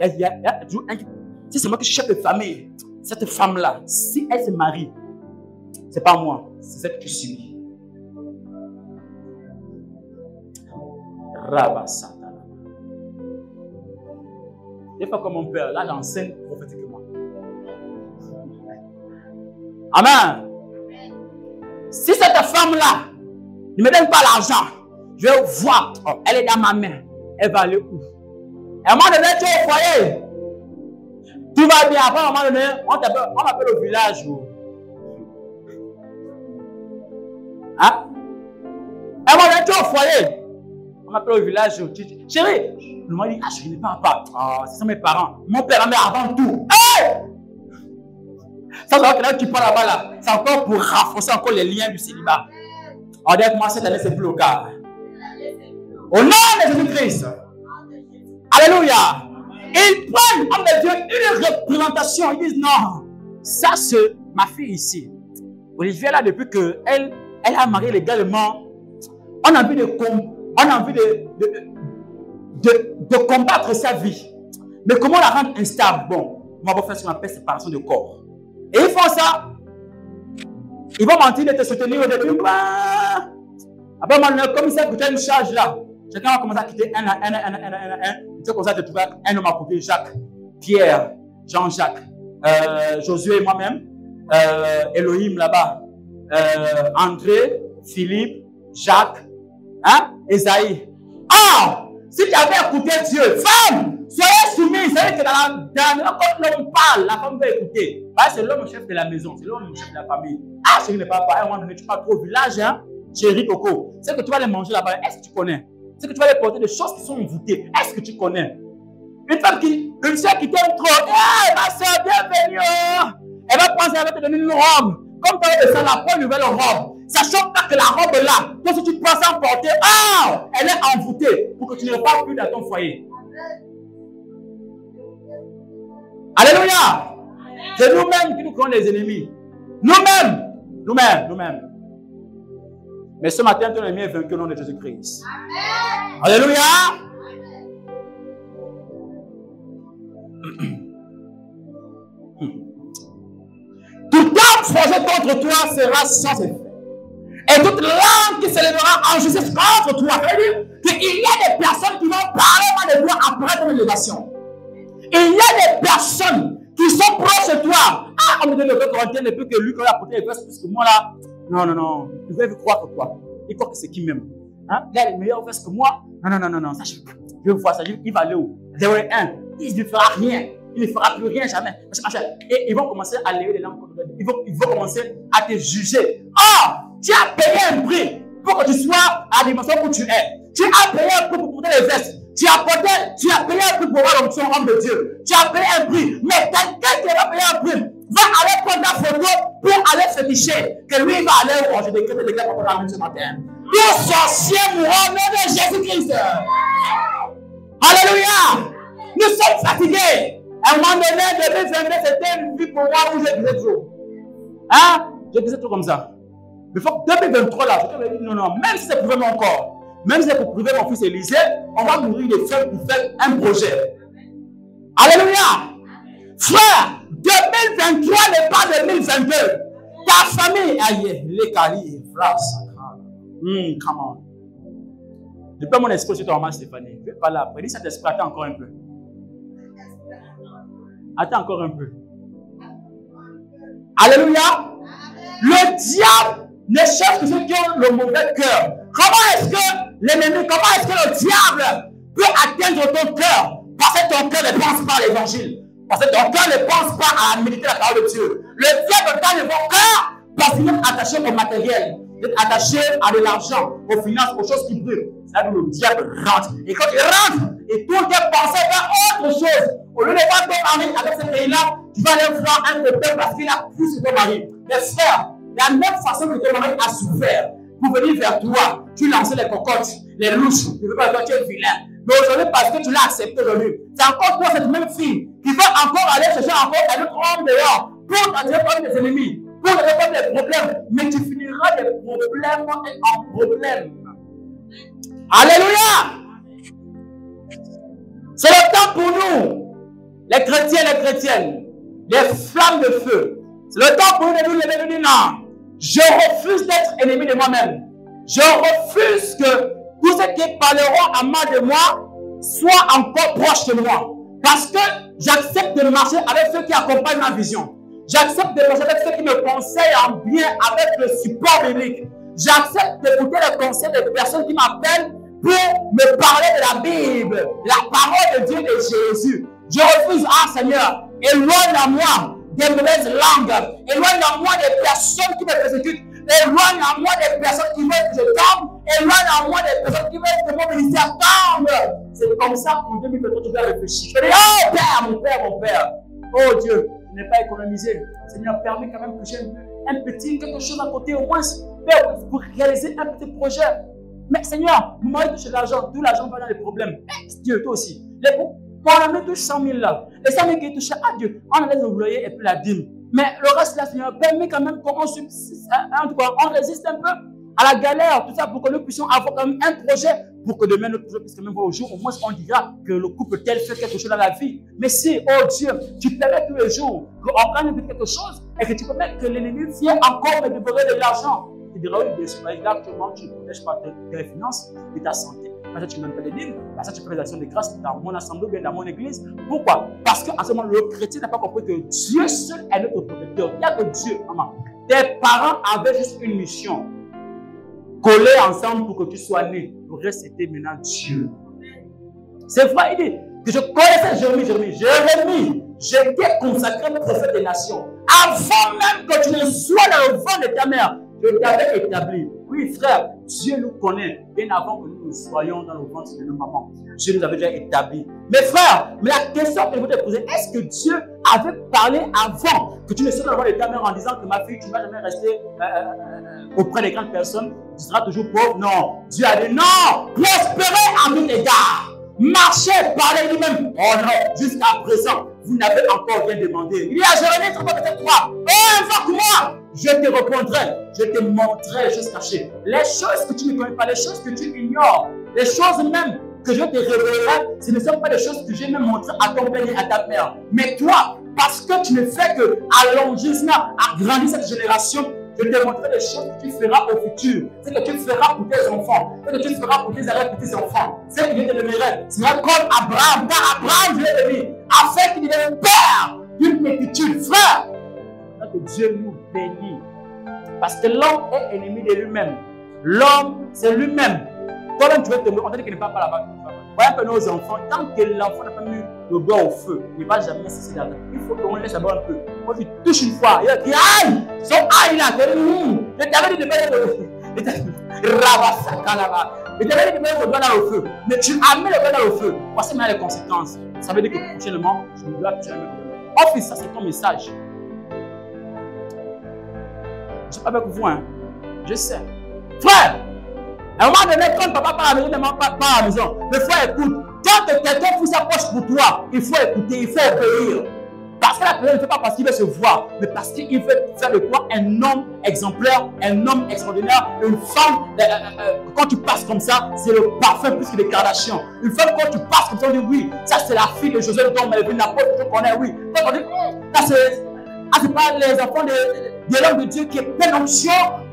si c'est moi qui suis chef de famille, cette femme-là, si elle se marie, c'est pas moi, c'est celle que tu suis. Rabasata. Des fois comme mon père, là j'enseigne prophétiquement. Amen. Si cette femme-là ne me donne pas l'argent, je vais voir, oh, elle est dans ma main, elle va aller où? Et à un moment donné, tu es au foyer. Tout va bien. Après, à un moment donné, on m'appelle au village. Hein? Et à un moment donné, tu es au foyer. On m'appelle au village. Chérie, je me dis, ah, je n'ai pas papa. Oh, ce sont mes parents. Mon père m'a avant tout. Hey! Ça, c'est là que tu parles là-bas, là. C'est encore pour renforcer encore les liens du célibat. On dit que moi, cette année, c'est plus le cas. Au nom de Jésus-Christ. Alléluia. Ils prennent, homme de Dieu, une représentation. Ils disent, non, ça, c'est ma fille ici. Olivier, là, depuis qu'elle a marié légalement, on a envie de combattre sa vie. Mais comment la rendre instable? Bon, on va faire ce qu'on appelle séparation de corps. Et ils font ça. Ils vont mentir de te soutenir au début. Après, comme ça, que tu as une charge là. Chacun va commencer à quitter un. Tu vas commencer à te trouver un homme à côté. Jacques, Pierre, Jean-Jacques, Josué et moi-même, Elohim là-bas, André, Philippe, Jacques, hein, Esaïe. Ah! Si tu avais écouté Dieu, femme, soyez soumise. C'est-à-dire que quand l'homme parle, la femme va écouter. C'est l'homme chef de la maison, c'est l'homme chef de la famille. Ah, chérie, n'est pas à un moment donné, tu pars trop au village, hein? Chérie Coco, c'est que tu vas les manger là-bas. Est-ce que tu connais? C'est que tu vas les porter des choses qui sont envoûtées. Est-ce que tu connais? Une femme une soeur qui t'aime trop. Hey, ma soeur, bienvenue. Elle va penser, elle va te donner une robe. Comme tu as besoin de la nouvelle robe. Sachant pas que la robe est là. Donc si tu penses en porter, ah, elle est envoûtée pour que tu ne repars plus dans ton foyer. Alléluia. C'est nous-mêmes qui nous créons les ennemis. Nous-mêmes. Mais ce matin, ton ennemi est vaincu au nom de Jésus-Christ. Alléluia. Toute arme forgée contre toi sera sans effet. Et toute langue qui s'élèvera en justice contre toi. C'est-à-dire qu'il y a des personnes qui vont parler de toi après ton élévation. Il y a des personnes qui sont proches de toi. Ah, on me dit le Corinthien depuis que lui, quand il a porté les verses plus que moi là. Non. Il veut croire que quoi? Il croit que c'est qui même. Hein? Il a les meilleurs verses que moi. Non. Ça, je je vois ça, il va aller où? 0 et 1, il ne fera rien. Il ne fera plus rien jamais. Et ils vont commencer à lever les langues contre toi. Ils vont commencer à te juger. Oh, tu as payé un prix pour que tu sois à la dimension où tu es. Tu as payé un prix pour porter les vestes. Tu as payé un prix pour voir l'onction homme de Dieu. Tu as payé un prix. Mais quelqu'un qui va payer un prix va aller prendre ta photo pour aller se ficher. Que lui va aller où? Je décrète les gars pour la main ce matin. Tout sorcier mourant au nom de Jésus-Christ. Alléluia. Nous sommes fatigués. À un moment donné, 2022, c'était une vie pour moi où je disais trop. Hein? Je disais trop comme ça. Mais il faut que 2023, là, je te dis non, non, même si c'est pour mon corps, même si c'est pour priver mon fils Élisée, on va mourir de faim pour faire un projet. Alléluia! Frère, 2023 n'est pas 2022. Ta famille, aïe, les calis, frère, come on. Depuis mon esprit sur toi, maman Stéphanie, je vais pas là après. Dis cet esprit, attends encore un peu. Attends encore un peu. Alléluia. Le diable ne cherche que ceux qui ont le mauvais cœur. Comment est-ce que l'ennemi, comment est-ce que le diable peut atteindre ton cœur? Parce que ton cœur ne pense pas à l'évangile. Parce que ton cœur ne pense pas à méditer la parole de Dieu. Le diable gagne votre cœur parce qu'il est attaché au matériel. Il est attaché à de l'argent, aux finances, aux choses qui brûlent. C'est là où le diable rentre. Et quand il rentre, et tout est pensé vers autre chose. Au lieu de voir ton mari avec ce pays-là, tu vas aller voir un copain parce qu'il a plus que ton mari. Mais frère, la même façon que ton mari a souffert pour venir vers toi, tu lançais les cocottes, les louches, tu ne veux pas que tu es vilain. Mais aujourd'hui, parce que tu l'as accepté aujourd'hui, c'est encore toi, cette même fille, qui va encore aller chercher encore un autre homme dehors pour t'attirer comme des ennemis, pour t'attirer comme des problèmes. Mais tu finiras des problèmes en problèmes. Alléluia! C'est le temps pour nous, les chrétiens et les chrétiennes, les flammes de feu. C'est le temps pour nous de nous lever et de dire non, je refuse d'être ennemi de moi-même. Je refuse que tous ceux qui parleront à mal de moi soient encore proches de moi. Parce que j'accepte de marcher avec ceux qui accompagnent ma vision. J'accepte de marcher avec ceux qui me conseillent en bien avec le support biblique. J'accepte d'écouter les conseils des personnes qui m'appellent pour me parler de la Bible, la parole de Dieu de Jésus. Je refuse, Seigneur, éloigne à moi des mauvaises langues, éloigne à moi des personnes qui me persécutent, éloigne à moi des personnes qui veulent que je tombe, éloigne à moi des personnes qui veulent que mon ministère tombe. C'est comme ça qu'en 2023, tu dois réfléchir. Je dis, oh Père, mon Père, oh Dieu, je n'ai pas économisé. Seigneur, permets quand même que j'ai un petit quelque chose à côté au moins, Père, pour réaliser un petit projet. Mais Seigneur, mon mari touche l'argent, tout l'argent va dans les problèmes. Dieu, toi aussi. Mon ami touche 100 000 là. Les 100 000 qui touchent à Dieu, on enlève le loyer et puis la dîme. Mais le reste là, Seigneur, permet quand même qu'on subsiste, en tout cas, on résiste un peu à la galère, tout ça, pour que nous puissions avoir quand même un projet, pour que demain notre projet puisse quand même voir au jour, au moins on dira que le couple tel fait quelque chose dans la vie. Mais si, oh Dieu, tu permets tous les jours qu'on gagne quelque chose et que tu permets que l'ennemi vienne encore me dévorer de l'argent. Tu diras, oui, bien sûr, là, actuellement, tu ne protèges pas tes finances et ta santé. Parce que tu ne donnes pas des livres, parce que tu fais des actions de grâce dans mon assemblée ou bien dans mon église. Pourquoi? Parce qu'en ce moment, le chrétien n'a pas compris que Dieu seul est notre protecteur. Il n'y a que Dieu, maman. Tes parents avaient juste une mission. Coller ensemble pour que tu sois né. Le reste, c'était maintenant Dieu. C'est vrai, il dit que je connaissais Jérémie, j'étais consacré prophète des nations. Avant même que tu ne sois dans le ventre de ta mère, je t'avais établi. Oui, frère, Dieu nous connaît bien avant que nous soyons dans le ventre de nos mamans. Dieu nous avait déjà établi. Mais frère, mais la question que je voulais te poser, est-ce que Dieu avait parlé avant que tu ne sois dans le ventre de ta mère en disant que ma fille, tu ne vas jamais rester auprès des grandes personnes, tu seras toujours pauvre? Non. Dieu a dit non, prospérez à tout égard. Marchez, parlez lui-même. Oh non, jusqu'à présent, vous n'avez encore rien demandé. Il y a Jérémie 3, verset 3. Oh, invoque-moi, je te répondrai, je te montrerai les choses cachées. Les choses que tu ne connais pas, les choses que tu ignores, les choses même que je te révélerai, ce ne sont pas des choses que j'ai même montrées à ton père et à ta mère. Mais toi, parce que tu ne fais que allonger cela, agrandir cette génération, je te montrerai les choses que tu feras au futur. Ce que tu feras pour tes enfants. Ce que tu feras pour tes arrière-petits-enfants. Ce que je te donnerai sera comme Abraham. Car Abraham, je l'ai donné, afin qu'il devienne père d'une multitude. Frère, que Dieu nous bénit. Parce que l'homme est ennemi de lui-même. L'homme, c'est lui-même. Toi-même, tu veux te montrer. On t'a dit qu'il ne parle pas là-bas. Voyez un peu nos enfants, tant que l'enfant n'a pas mis le doigt au feu, il ne va jamais cesser d'arrêter. Il faut qu'on laisse d'abord un peu. Quand tu touches une fois, il va dire aïe! Son aïe là, je t'avais dit de mettre le feu. Je t'avais dit de mettre le doigt dans le feu. Mais tu as mis le doigt dans le feu. Voici maintenant les conséquences. Ça veut dire que prochainement, je me dois toucher le feu. Oh fils, ça c'est ton message. Je ne suis pas avec vous, hein. Je sais. Frère! À un moment donné, quand papa part à la maison, maman part à la maison, le frère écoute. Quand quelqu'un fout sa poche pour toi, il faut écouter, il faut obéir. Parce que la personne ne fait pas parce qu'il veut se voir, mais parce qu'il veut faire de toi un homme exemplaire, un homme extraordinaire, une femme. Quand tu passes comme ça, c'est le parfum plus que les Kardashians. Une femme, quand tu passes comme ça, on dit oui, ça c'est la fille de José le Don Melvin, la pote que je connais, oui. Quand on dit, ça c'est pas les enfants de l'homme de Dieu qui est plein d'onction,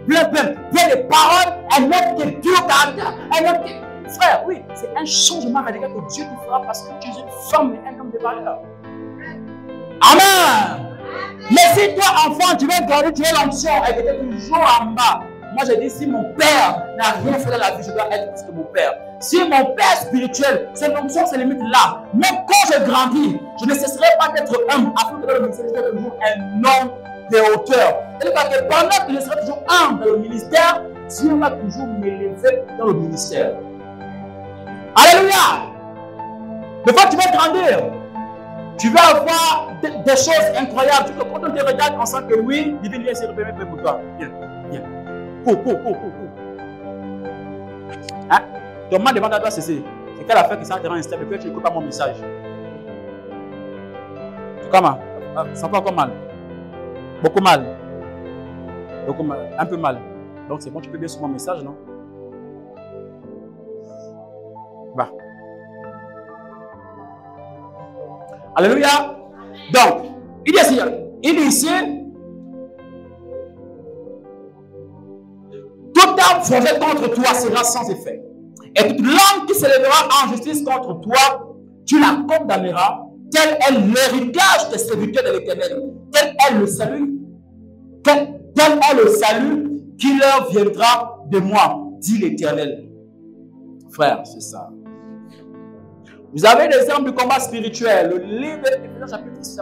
plein de paroles, un homme qui est dur au caractère, un homme qui... Frère, oui, c'est un changement radical que Dieu te fera parce que tu es une femme et un homme de valeur. Amen. Mais si toi, enfant, tu veux garder, tu es l'onction et que tu es toujours en bas. Moi, j'ai dit, si mon père n'a rien fait dans la vie, je dois être plus que mon père. Si mon père spirituel, son onction se limite là, même quand je grandis, je ne cesserai pas d'être humble afin que dans le ministère, je sois toujours un homme de hauteur. C'est-à-dire que pendant que je serai toujours humble dans le ministère, Dieu va toujours m'élever dans le ministère. Alléluia! Des fois, tu vas grandir. Tu vas avoir des choses incroyables. Tu peux, quand on te regarde, on sent que oui, divine s'est révélé pour toi. Viens, viens. Cours. Hein? Ton mal devant toi, c'est quelle affaire qui s'en te rend instable. Puis tu n'écoutes pas mon message. Tu comment? Ça fait encore mal. Beaucoup mal. Un peu mal. Donc c'est bon, tu peux bien sur mon message, non? Bah. Alléluia. Donc, il dit ici, toute arme forgée contre toi sera sans effet. Et toute langue qui s'élèvera en justice contre toi, tu la condamneras. Tel est l'héritage des serviteurs de l'Éternel. Tel est le salut. Tel est le salut qui leur viendra de moi, dit l'Éternel. Frère, c'est ça. Vous avez des armes du combat spirituel. Le livre d'Éphésiens chapitre 6,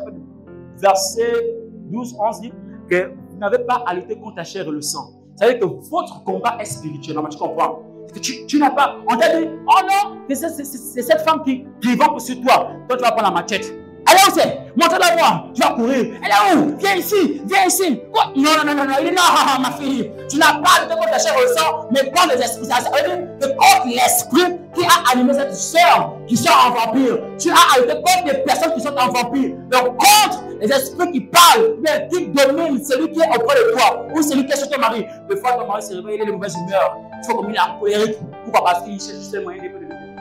verset 12, 11 dit que vous n'avez pas à lutter contre la chair et le sang. Ça veut dire que votre combat est spirituel. Non, mais tu comprends? Que tu n'as pas... On t'a dit, oh non, c'est cette femme qui vend sur toi. Toi, tu vas prendre la machette. Elle est où c'est? Montre-la moi. Tu vas courir. Elle est où? Viens ici. Viens ici. Quoi? Non. Il dit non, ma fille. Tu n'as pas de contre la chair et le sang, mais contre les esprits. Ça veut dire que contre l'esprit qui a animé cette sœur qui sont en vampire. Tu as à lutter contre les personnes qui sont en vampire. Donc contre les esprits qui parlent, qui dominent celui qui est auprès de toi ou celui qui est chez ton mari. Des fois, ton mari se réveille, il est de mauvaise humeur. Il faut comme il est en colérique. Pourquoi? Parce qu'il cherche juste le moyen de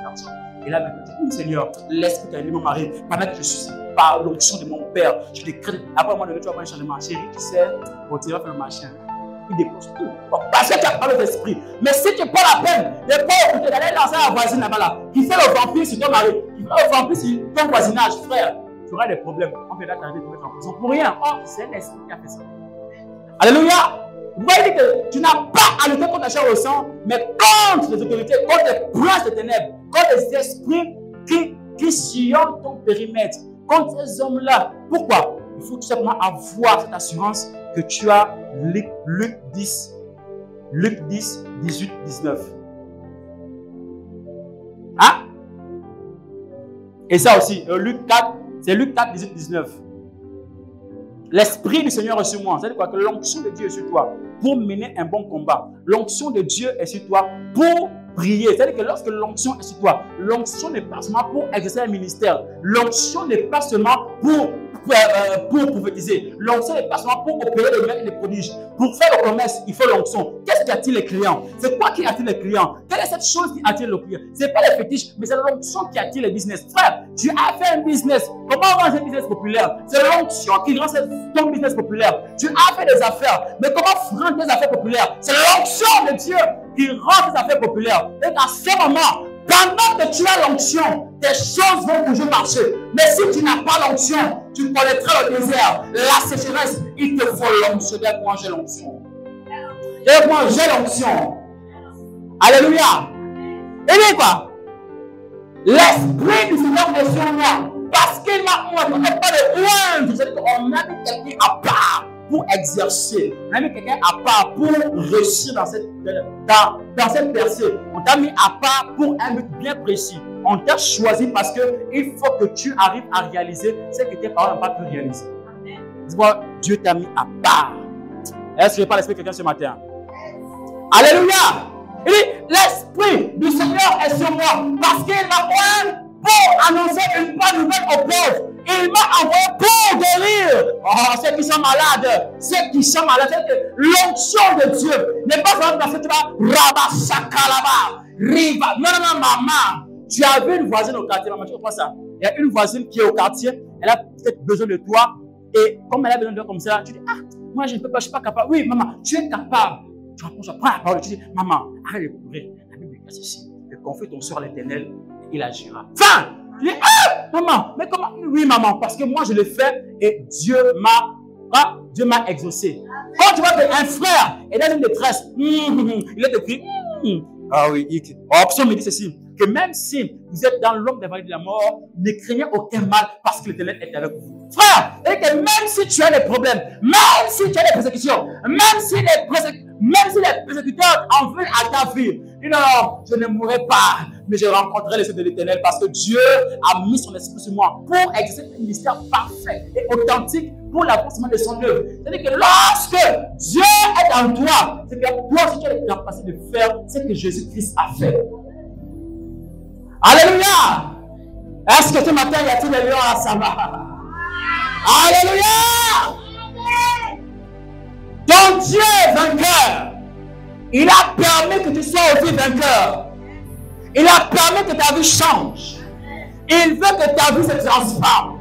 l'argent. Et là, maintenant, tu dis, Seigneur, l'esprit qui a animé mon mari, pendant que je suis par l'onction de mon père, je décrète. Après, moi, tu vas avoir un changement. Chérie, tu sais, tu vas faire le machin. Il dépose tout. Parce que tu n'as pas l'esprit. Mais si tu prends la peine de ne pas écouter, d'aller lancer la voisine là-bas, là, qui fait le vampire sur ton mari, qui fait le vampire sur ton voisinage, frère, tu auras des problèmes. On peut là t'arriver de te mettre en prison pour rien. Oh, c'est l'esprit qui a fait ça. Alléluia. Vous voyez que tu n'as pas à lutter contre la chair au sang, mais contre les autorités, contre les princes des ténèbres, contre les esprits qui sillonnent ton périmètre, contre ces hommes-là. Pourquoi? Il faut tout simplement avoir cette assurance que tu as Luc 10, 18, 19. Hein? Et ça aussi, Luc 4, c'est Luc 4, 18, 19. L'Esprit du Seigneur est sur moi. C'est-à-dire quoi? Que l'onction de Dieu est sur toi pour mener un bon combat. L'onction de Dieu est sur toi pour prier. C'est-à-dire que lorsque l'onction est sur toi, l'onction n'est pas seulement pour exercer un ministère. L'onction n'est pas seulement pour prophétiser. L'onction n'est pas seulement pour opérer des miracles et des prodiges. Pour faire le commerce, il faut l'onction. Qu'est-ce qui attire les clients? C'est quoi qui attire les clients? Quelle est cette chose qui attire le client? Ce n'est pas les fétiches, mais c'est l'onction qui attire les business. Frère, tu as fait un business. Comment rendre un business populaire? C'est l'onction qui rend ton business populaire. Tu as fait des affaires, mais comment rendre tes affaires populaires? C'est l'onction de Dieu qui rend tes affaires populaires. Et à ce moment, pendant que tu as l'onction, tes choses vont toujours marcher. Mais si tu n'as pas l'onction, tu connaîtras le désert, la sécheresse. Il te faut l'onction. Viens manger l'onction. Viens manger l'onction. Alléluia. Et bien quoi? L'Esprit du Seigneur est sur moi. Parce qu'il m'a oint, pas de oindre. C'est-à-dire qu'on a mis quelqu'un à part pour exercer. On a mis quelqu'un à part pour réussir dans cette percée. On t'a mis à part pour un but bien précis. On t'a choisi parce qu'il faut que tu arrives à réaliser ce que tes parents n'ont pas pu réaliser. Dis-moi, Dieu t'a mis à part. Est-ce que je parle à quelqu'un ce matin? Alléluia! Il dit, l'Esprit du Seigneur est sur moi parce qu'il m'a envoyé pour annoncer une bonne nouvelle aux pauvres. Il m'a envoyé pour guérir. Oh, ceux qui sont malades, ceux qui sont malades, c'est que l'onction de Dieu n'est pas seulement parce que tu vas rabasakalaba, riva. Non, maman, tu as vu une voisine au quartier, maman, tu comprends ça? Il y a une voisine qui est au quartier, elle a peut-être besoin de toi, et comme elle a besoin de toi comme ça, tu dis, ah, moi je ne peux pas, je ne suis pas capable. Oui, maman, tu es capable. Tu approches, prends la parole, tu dis, maman, arrête de pleurer. La Bible dit ceci, confie ton sort à l'Éternel, il agira. Fin! Tu dis, ah, maman, mais comment? Oui, maman, parce que moi je l'ai fait et Dieu m'a exaucé. Quand tu vois qu'un frère est dans une détresse, il est écrit, ah oui, Psaume me dit ceci, que même si vous êtes dans l'ombre de la vallée de la mort, ne craignez aucun mal parce que l'Éternel est avec vous. Frère, et que même si tu as des problèmes, même si tu as des persécutions, même si les persécuteurs en veulent à ta vie, dis non, je ne mourrai pas, mais je rencontrerai l'Esprit de l'Éternel parce que Dieu a mis son esprit sur moi pour exercer un ministère parfait et authentique pour l'accomplissement de son œuvre. C'est-à-dire que lorsque Dieu est en toi, c'est que toi aussi tu as la capacité de faire ce que Jésus-Christ a fait. Alléluia! Est-ce que ce matin il y a-t-il des lions à la Saba? Alléluia! Ton Dieu est vainqueur. Il a permis que tu sois aussi vainqueur. Il a permis que ta vie change. Il veut que ta vie se transforme.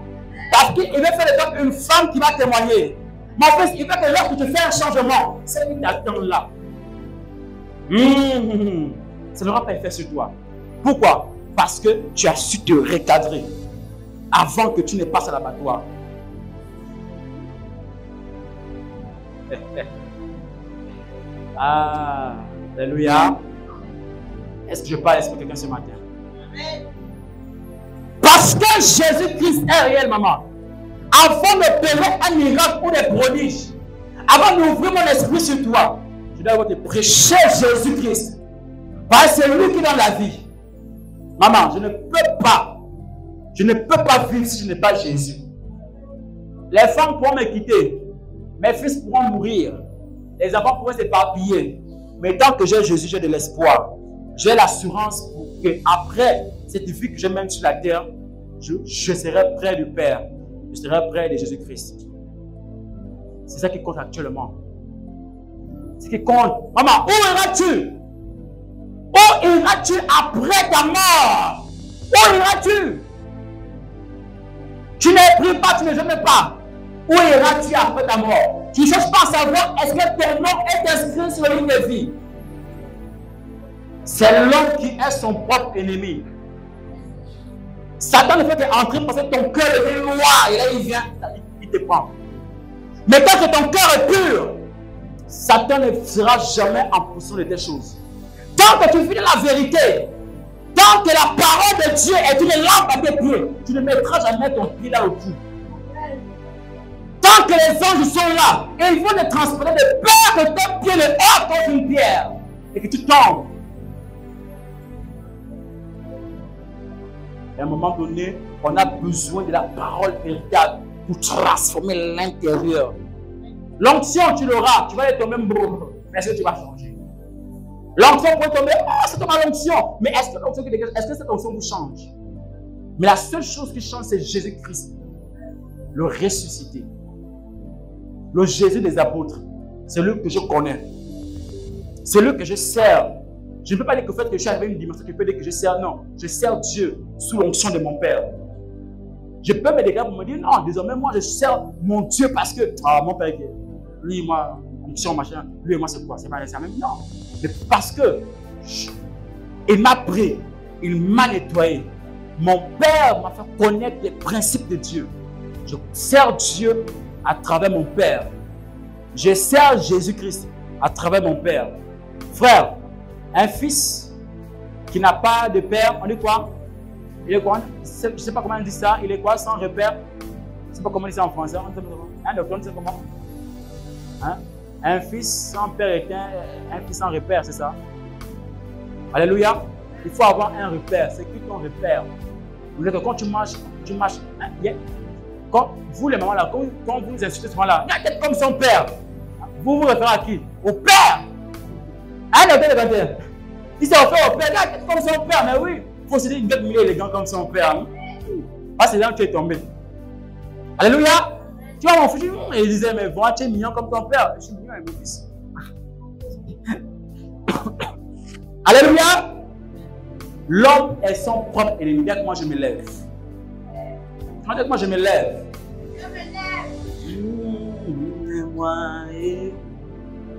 Parce qu'il veut faire de toi une femme qui va témoigner. Mon fils, il veut que lorsque tu fais un changement, c'est qui t'attend là. Ça n'aura pas effet sur toi. Pourquoi? Parce que tu as su te recadrer avant que tu ne passes à l'abattoir. Ah, alléluia. Est-ce que je parle à quelqu'un ce matin? Parce que Jésus-Christ est réel, maman. Avant de faire un miracle ou des prodiges, avant d'ouvrir mon esprit sur toi, je dois te prêcher Jésus-Christ. Parce que c'est lui qui donne la vie. Maman, je ne peux pas vivre si je n'ai pas Jésus. Les femmes pourront me quitter, mes fils pourront mourir, les enfants pourront s'éparpiller. Mais tant que j'ai Jésus, j'ai de l'espoir. J'ai l'assurance qu'après cette vie que je mène sur la terre, je serai près du Père. Je serai près de Jésus-Christ. C'est ça qui compte actuellement. C'est ce qui compte. Maman, où iras-tu? Où iras-tu après ta mort? Où iras-tu? Tu ne pries pas, tu ne jeûnes pas. Où iras-tu après ta mort? Tu ne cherches pas à savoir est-ce que ton nom est inscrit sur la ligne de vie. C'est l'homme qui est son propre ennemi. Satan ne fait qu'entrer parce que ton cœur est noir et là il vient, il te prend. Mais tant que ton cœur est pur, Satan ne sera jamais en possession de tes choses. Tant que tu vis de la vérité, tant que la parole de Dieu est une lampe à tes pieds, tu ne mettras jamais ton pied là au-dessus. Tant que les anges sont là, et ils vont te transporter de peur que ton pied ne heurte contre une pierre et que tu tombes. À un moment donné, on a besoin de la parole véritable pour transformer l'intérieur. L'onction, tu l'auras, tu vas être toi-même, mais est-ce que tu vas changer? L'onction peut tomber, oh, c'est ma l'onction. Mais est-ce que l'onction qui dégage, est-ce que cette onction vous change? Mais la seule chose qui change, c'est Jésus-Christ, le ressuscité. Le Jésus des apôtres, c'est lui que je connais. C'est lui que je sers. Je ne peux pas dire que le fait que je suis arrivé à une dimension, je peux dire que je sers. Non, je sers Dieu sous l'onction de mon Père. Je peux me déclarer pour me dire, non, désormais, moi, je sers mon Dieu parce que, mon Père, lui, moi, onction, machin, lui et moi, c'est quoi? C'est pas la même? Non. Mais parce que il m'a pris, il m'a nettoyé. Mon Père m'a fait connaître les principes de Dieu. Je sers Dieu à travers mon Père. Je sers Jésus-Christ à travers mon Père. Frère, un fils qui n'a pas de père, on dit quoi? Il est quoi? Je ne sais pas comment on dit ça. Il est quoi? Sans repère. Je ne sais pas comment on dit ça en français. Un docteur, c'est comment? Hein? Un fils sans père est un fils sans repère, c'est ça? Alléluia. Il faut avoir un repère. C'est qui ton repère? Quand tu marches, hein, quand vous les mamans là, quand vous insultez souvent là, il y a peut-être comme son père. Vous vous référez à qui? Au père. Un docteur. Il s'est offert au père, il y a peut-être comme son père, mais oui. Il faut se dire qu'il est mieux élégant comme son père. Hein? Parce que c'est là où tu es tombé. Alléluia. Tu vois, mon fils, il disait, mais voilà, tu es mignon comme ton père. Je suis mignon avec mon fils. Alléluia. L'homme est son propre ennemi. Dès que moi je me lève. Dès que moi je me lève. Je me lève. Moi,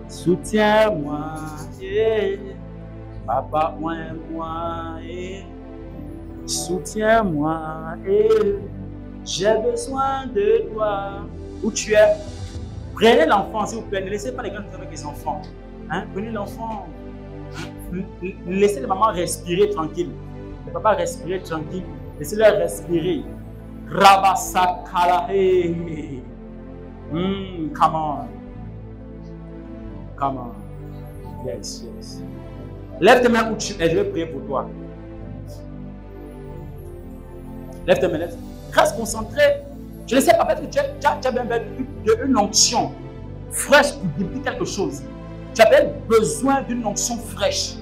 soutiens-moi. Papa, moi, soutiens-moi. J'ai besoin de toi. Où tu es? Prenez l'enfant, s'il vous plaît. Ne laissez pas les grands avec les enfants. Hein? Prenez l'enfant. Hein? Laissez les mamans respirer tranquille. Les papas respirer tranquille. Laissez-les respirer. Rabasakala. Come on. Come on. Yes, yes. Lève tes mains où tu es. Je vais prier pour toi. Lève tes mains. Reste concentré. Je ne sais pas, peut-être que tu as bien une onction fraîche pour débuter quelque chose. Tu as besoin d'une onction fraîche.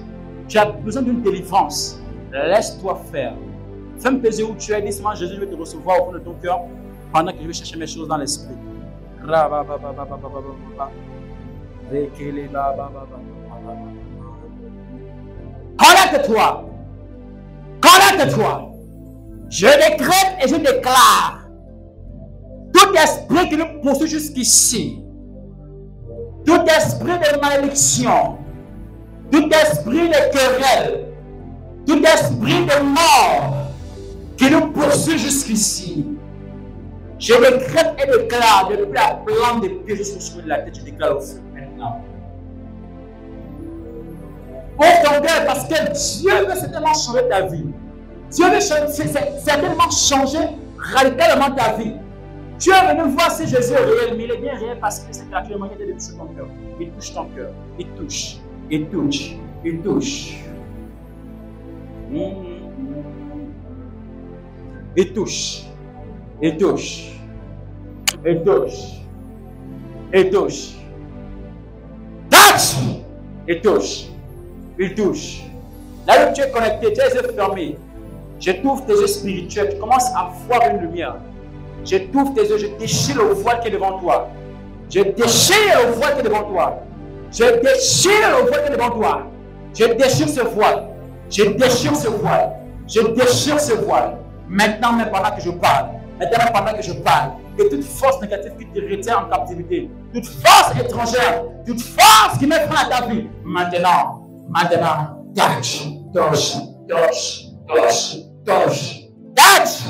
Tu as besoin d'une délivrance. Laisse-toi faire. Ferme tes yeux où tu es. Dis-moi, Jésus, je vais te recevoir au fond de ton cœur pendant que je vais chercher mes choses dans l'esprit. Connecte-toi. Connecte-toi. Je décrète et je déclare tout esprit qui nous poursuit jusqu'ici, tout esprit de malédiction, tout esprit de querelle, tout esprit de mort qui nous poursuit jusqu'ici, je décrète et déclare depuis la plante des pieds jusqu'au sommet de la tête, je déclare au feu maintenant. Ouvre ton cœur parce que Dieu veut certainement changer ta vie. Dieu veut certainement changer radicalement ta vie. Tu es venu voir si Jésus est réel, mais il est bien réel parce que c'est gratuitement il est touché ton cœur. Il touche ton cœur. Il touche. Il touche. Il touche. Il touche. Il touche. Il touche. Il touche. Touch! Il touche. Il touche. Là où tu es connecté, tu as les yeux fermés. Je t'ouvre tes yeux spirituels. Tu commences à voir une lumière. Je t'ouvre tes yeux. Je déchire le voile qui est devant toi. Je déchire le voile qui est devant toi. Je déchire le voile qui est devant toi. Je déchire ce voile. Je déchire ce voile. Je déchire ce voile. Maintenant, même pendant que je parle. Maintenant, même pendant que je parle. Et toute force négative qui te retient en captivité. Toute force étrangère. Toute force qui met fin à ta vie. Maintenant. Touch. Touch. Touch. Touch. Touch. Touch.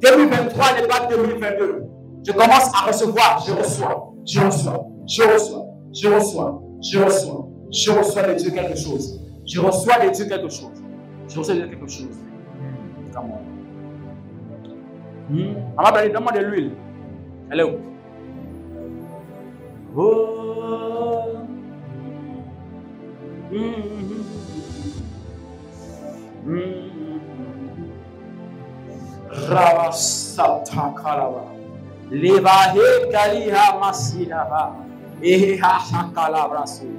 2023 n'est pas 2022. Je commence à recevoir. Je reçois. Je reçois. Je reçois. Je reçois. Je reçois. Je reçois de Dieu quelque chose. Je reçois de Dieu quelque chose. Je reçois de Dieu quelque chose. Come on. Maman, donne-moi de l'huile. Elle est où? Oh. Rabasata kalaba. Levahe kaliha masilava. Eha sakalabrasu.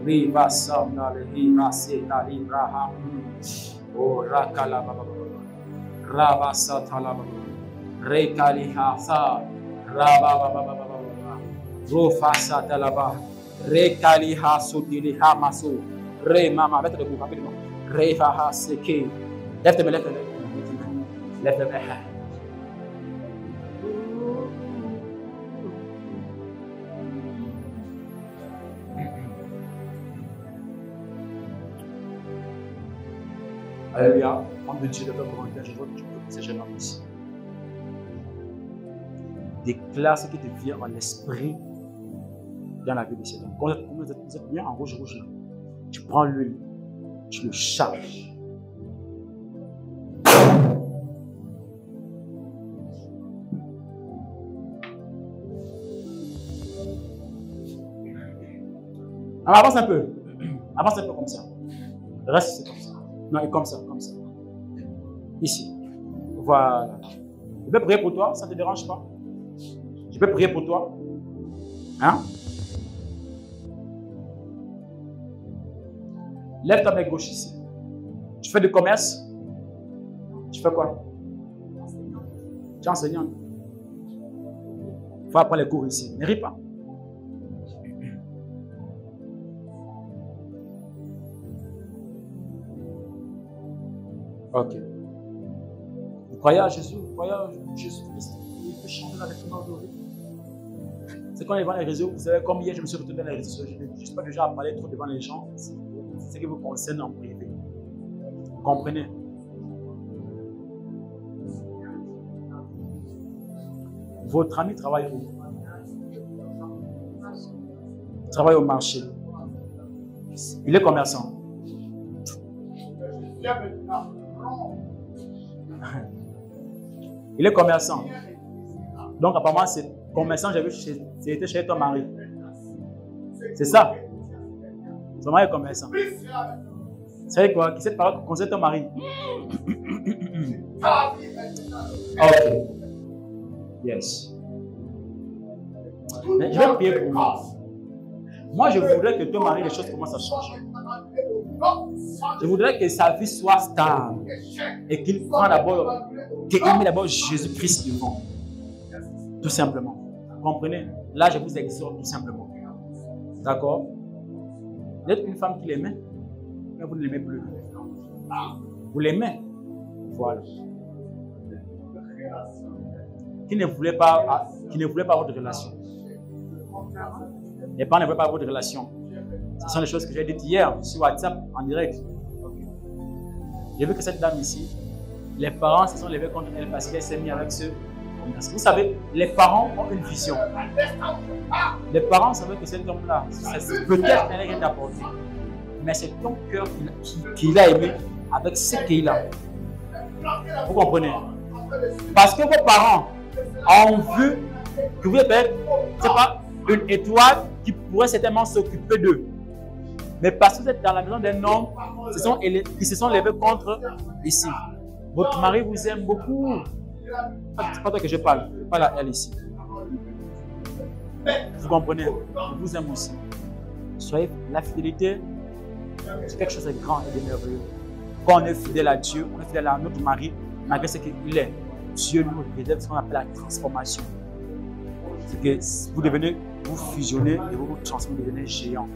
Riva samna lehi seta libraha. O rakalaba. Rabasata laba. Rekaliha sa. Rababa. Rofasata laba. Rekaliha sutiliha masu. Re mama. Mettez debout rapidement. Refaha seke. Lève tes mains, lève tes mains. Lève tes mains. Alléluia. Homme de Dieu, de votre volonté, je vois que tu peux ces jeunes hommes ici. Déclare ce qui te vient en esprit dans la vie de cet homme. Quand vous êtes bien en rouge là, tu prends l'huile, tu le charges. Alors, avance un peu. Avance un peu comme ça. Reste comme ça. Non, et comme ça, comme ça. Ici. Voilà. Je peux prier pour toi, ça ne te dérange pas? Je peux prier pour toi? Hein? Lève ta main gauche ici. Tu fais du commerce? Tu fais quoi? Tu es enseignante. Il faut apprendre les cours ici. Ne ris pas. Ok. Vous croyez à Jésus? Vous croyez à Jésus-Christ? Il peut changer la vie de notre vie. C'est quand il est devant les réseaux, vous savez, comme hier, je me suis retrouvé dans les réseaux, je ne suis pas déjà à parler trop devant les gens. C'est ce qui vous concerne en privé. Vous comprenez? Votre ami travaille où? Il travaille au marché. Il est commerçant. Il est commerçant. Donc, apparemment, c'est commerçant, c'était chez ton mari. C'est ça. Son mari est commerçant. C'est quoi? Qui cette parole concerne ton mari? Ok. Yes. Mais je vais prier pour moi. Moi, je voudrais que ton mari, les choses commencent à changer. Je voudrais que sa vie soit stable et qu'il prenne d'abord, qu'il met d'abord Jésus-Christ devant. Tout simplement. Vous comprenez? Là, je vous exhorte tout simplement. D'accord? Vous êtes une femme qui l'aimait, mais vous ne l'aimez plus. Vous l'aimez. Voilà. Qui ne voulait pas votre relation. Les parents ne veulent pas votre relation. Ce sont les choses que j'ai dites hier sur WhatsApp en direct. J'ai vu que cette dame ici, les parents se sont levés contre elle parce qu'elle s'est mise avec ce commerce. Vous savez, les parents ont une vision. Les parents savaient que cet homme-là, peut-être qu'elle n'a rien apporté, mais c'est ton cœur qu'il a aimé avec ce qu'il a. Vous comprenez? Parce que vos parents ont vu que vous êtes peut-être, c'est pas une étoile qui pourrait certainement s'occuper d'eux. Mais parce que vous êtes dans la maison d'un homme qui se sont levés contre ici. Votre mari vous aime beaucoup. C'est pas toi que je parle. Je parle à elle ici. Vous comprenez? Il vous aime aussi. Soyez, la fidélité, c'est quelque chose de grand et de merveilleux. Quand on est fidèle à Dieu, on est fidèle à notre mari, malgré ce qu'il est. Dieu nous réserve ce qu'on appelle la transformation. C'est que vous devenez, vous fusionnez et vous vous transformez, vous devenez géant.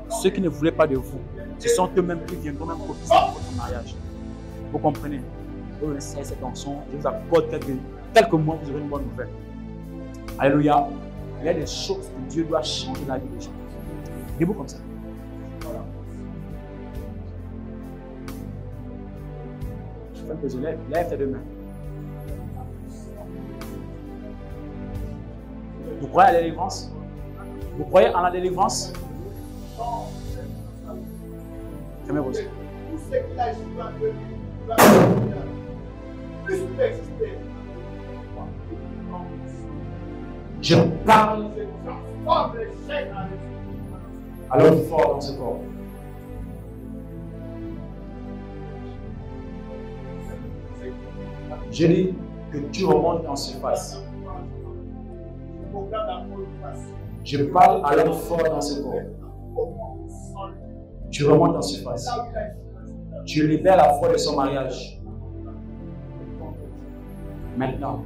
Ceux qui ne voulaient pas de vous, ce sont eux-mêmes qui viendront même profiter de votre mariage. Vous comprenez? Vous laissez cette onction, je vous accorde quelques mois, vous aurez une bonne nouvelle. Alléluia. Il y a des choses que Dieu doit changer la vie des gens. Debout comme ça. Voilà. Je fais que je lève tes deux mains. Vous croyez à la délivrance? Vous croyez en la délivrance? Fermez vos yeux. Je parle à l'homme fort dans ce corps. Je dis que tu remontes en surface. Je parle à l'homme fort dans ce corps. Tu remontes en surface. Tu libères la foi de son mariage. Maintenant.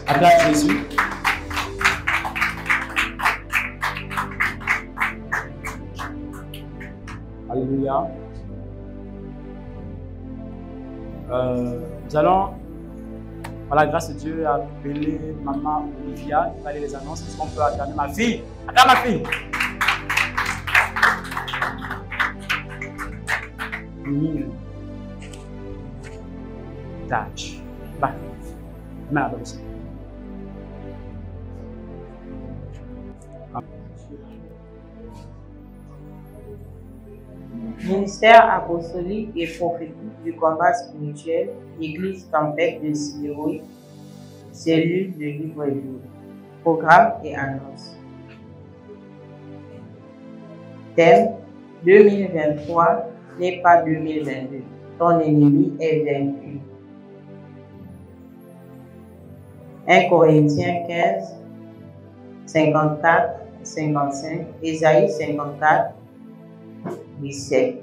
Acclame Jésus. Alléluia. Nous allons, par la grâce de Dieu, appeler maman Olivia. Il va aller les annonces. Est-ce qu'on peut acclamer ma fille? Acclame ma fille. Touch. Bah. Maintenant, aussi. Ministère apostolique et prophétique du combat spirituel, Église Tempête de Siloé, cellule de Libreville. Programme et annonce. Thème 2023 n'est pas 2022. Ton ennemi est vaincu. 1 Corinthiens 15, 54, 55, Ésaïe 54, 17.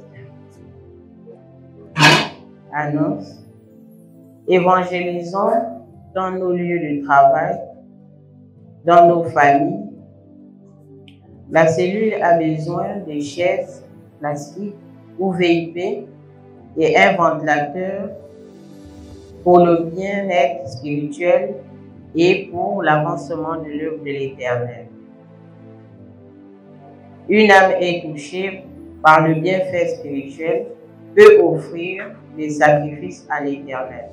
Annonce. Évangélisons dans nos lieux de travail, dans nos familles. La cellule a besoin de chaises plastiques ou VIP et un ventilateur pour le bien-être spirituel et pour l'avancement de l'œuvre de l'Éternel. Une âme est touchée par le bienfait spirituel peut offrir des sacrifices à l'Éternel.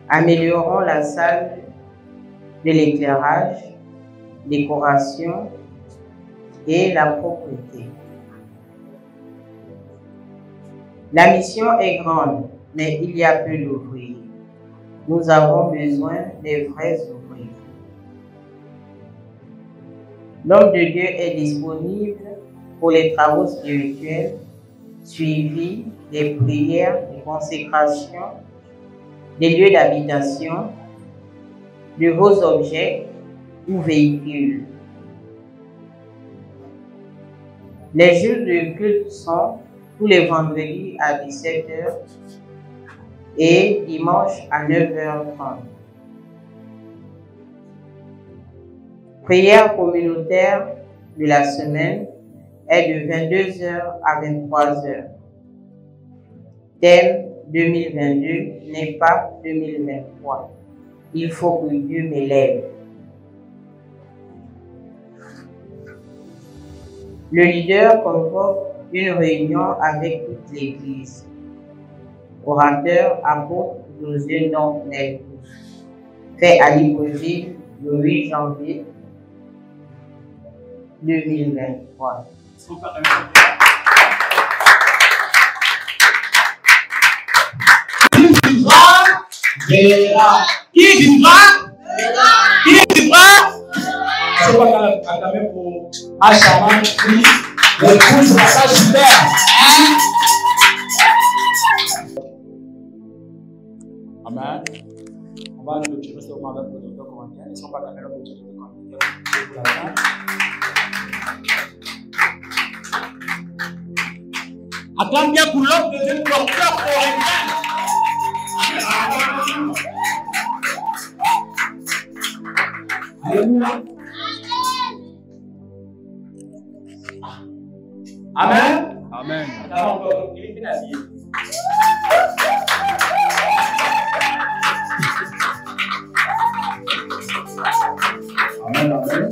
Améliorons la salle de l'éclairage, décoration et la propreté. La mission est grande, mais il y a peu d'ouvriers. Nous avons besoin des vrais ouvriers. L'homme de Dieu est disponible pour les travaux spirituels, suivis des prières, des consécrations, des lieux d'habitation, de vos objets ou véhicules. Les jours de culte sont tous les vendredis à 17 h et dimanche à 9h30. Prière communautaire de la semaine est de 22 h à 23 h. Thème 2022 n'est pas 2023. Il faut que Dieu m'élève. Le leader convoque une réunion avec toute l'Église. Orateur, apôtre Josué Nelkus. Fait à Libreville le 8 janvier 2023. Qui vivra? Qui vivra? C'est pas acclamer pour Achaman, l'épouse la sage super. Amen. On va clôturer ce moment avec le docteur Corinthien. Ils ne sont pas acclamés le docteur Corinthien. Acclame bien pour l'homme de Dieu, docteur Corinthien. Alléluia. Amen. Amen. Amen, amen.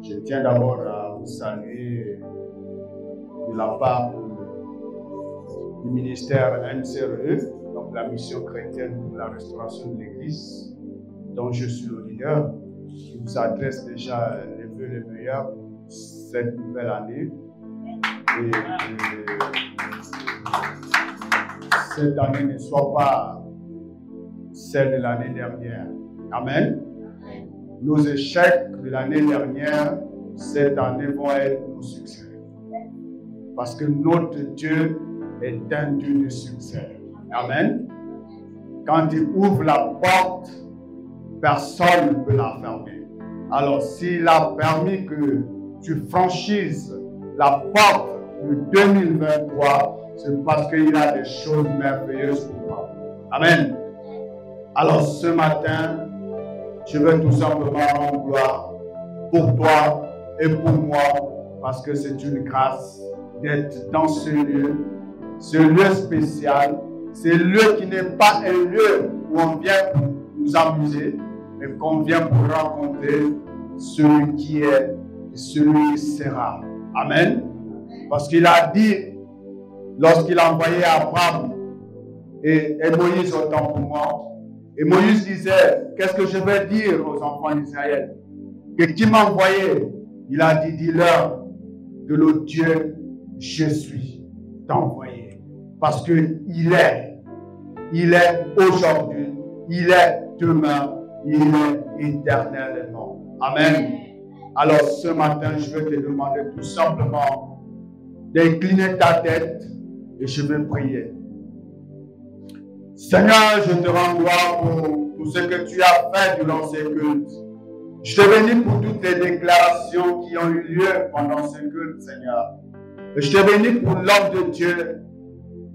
Je tiens d'abord à vous saluer de la part du ministère NCRE, donc la mission chrétienne pour la restauration de l'Église, dont je suis le leader. Je vous adresse déjà les vœux les meilleurs pour cette nouvelle année. Et cette année ne soit pas celle de l'année dernière. Amen. Nos échecs de l'année dernière, cette année vont être nos succès. Parce que notre Dieu est un Dieu de succès. Amen. Quand il ouvre la porte, personne ne peut la fermer. Alors s'il a permis que tu franchisses la porte de 2023, c'est parce qu'il a des choses merveilleuses pour toi. Amen. Alors ce matin, je veux tout simplement rendre gloire pour toi et pour moi, parce que c'est une grâce d'être dans ce lieu spécial. C'est un lieu qui n'est pas un lieu où on vient pour nous amuser, mais qu'on vient pour rencontrer celui qui est et celui qui sera. Amen. Parce qu'il a dit, lorsqu'il a envoyé Abraham et Moïse autant pour moi, et Moïse disait, qu'est-ce que je vais dire aux enfants d'Israël? Que qui m'a envoyé? Il a dit, dis-leur que le Dieu, je suis, t'a envoyé. Parce qu'il est aujourd'hui, il est demain, il est éternellement. Amen. Alors ce matin, je vais te demander tout simplement d'incliner ta tête et je vais prier. Seigneur, je te rends gloire pour tout ce que tu as fait durant ces cultes. Je te bénis pour toutes les déclarations qui ont eu lieu pendant ce culte, Seigneur. Et je te bénis pour l'homme de Dieu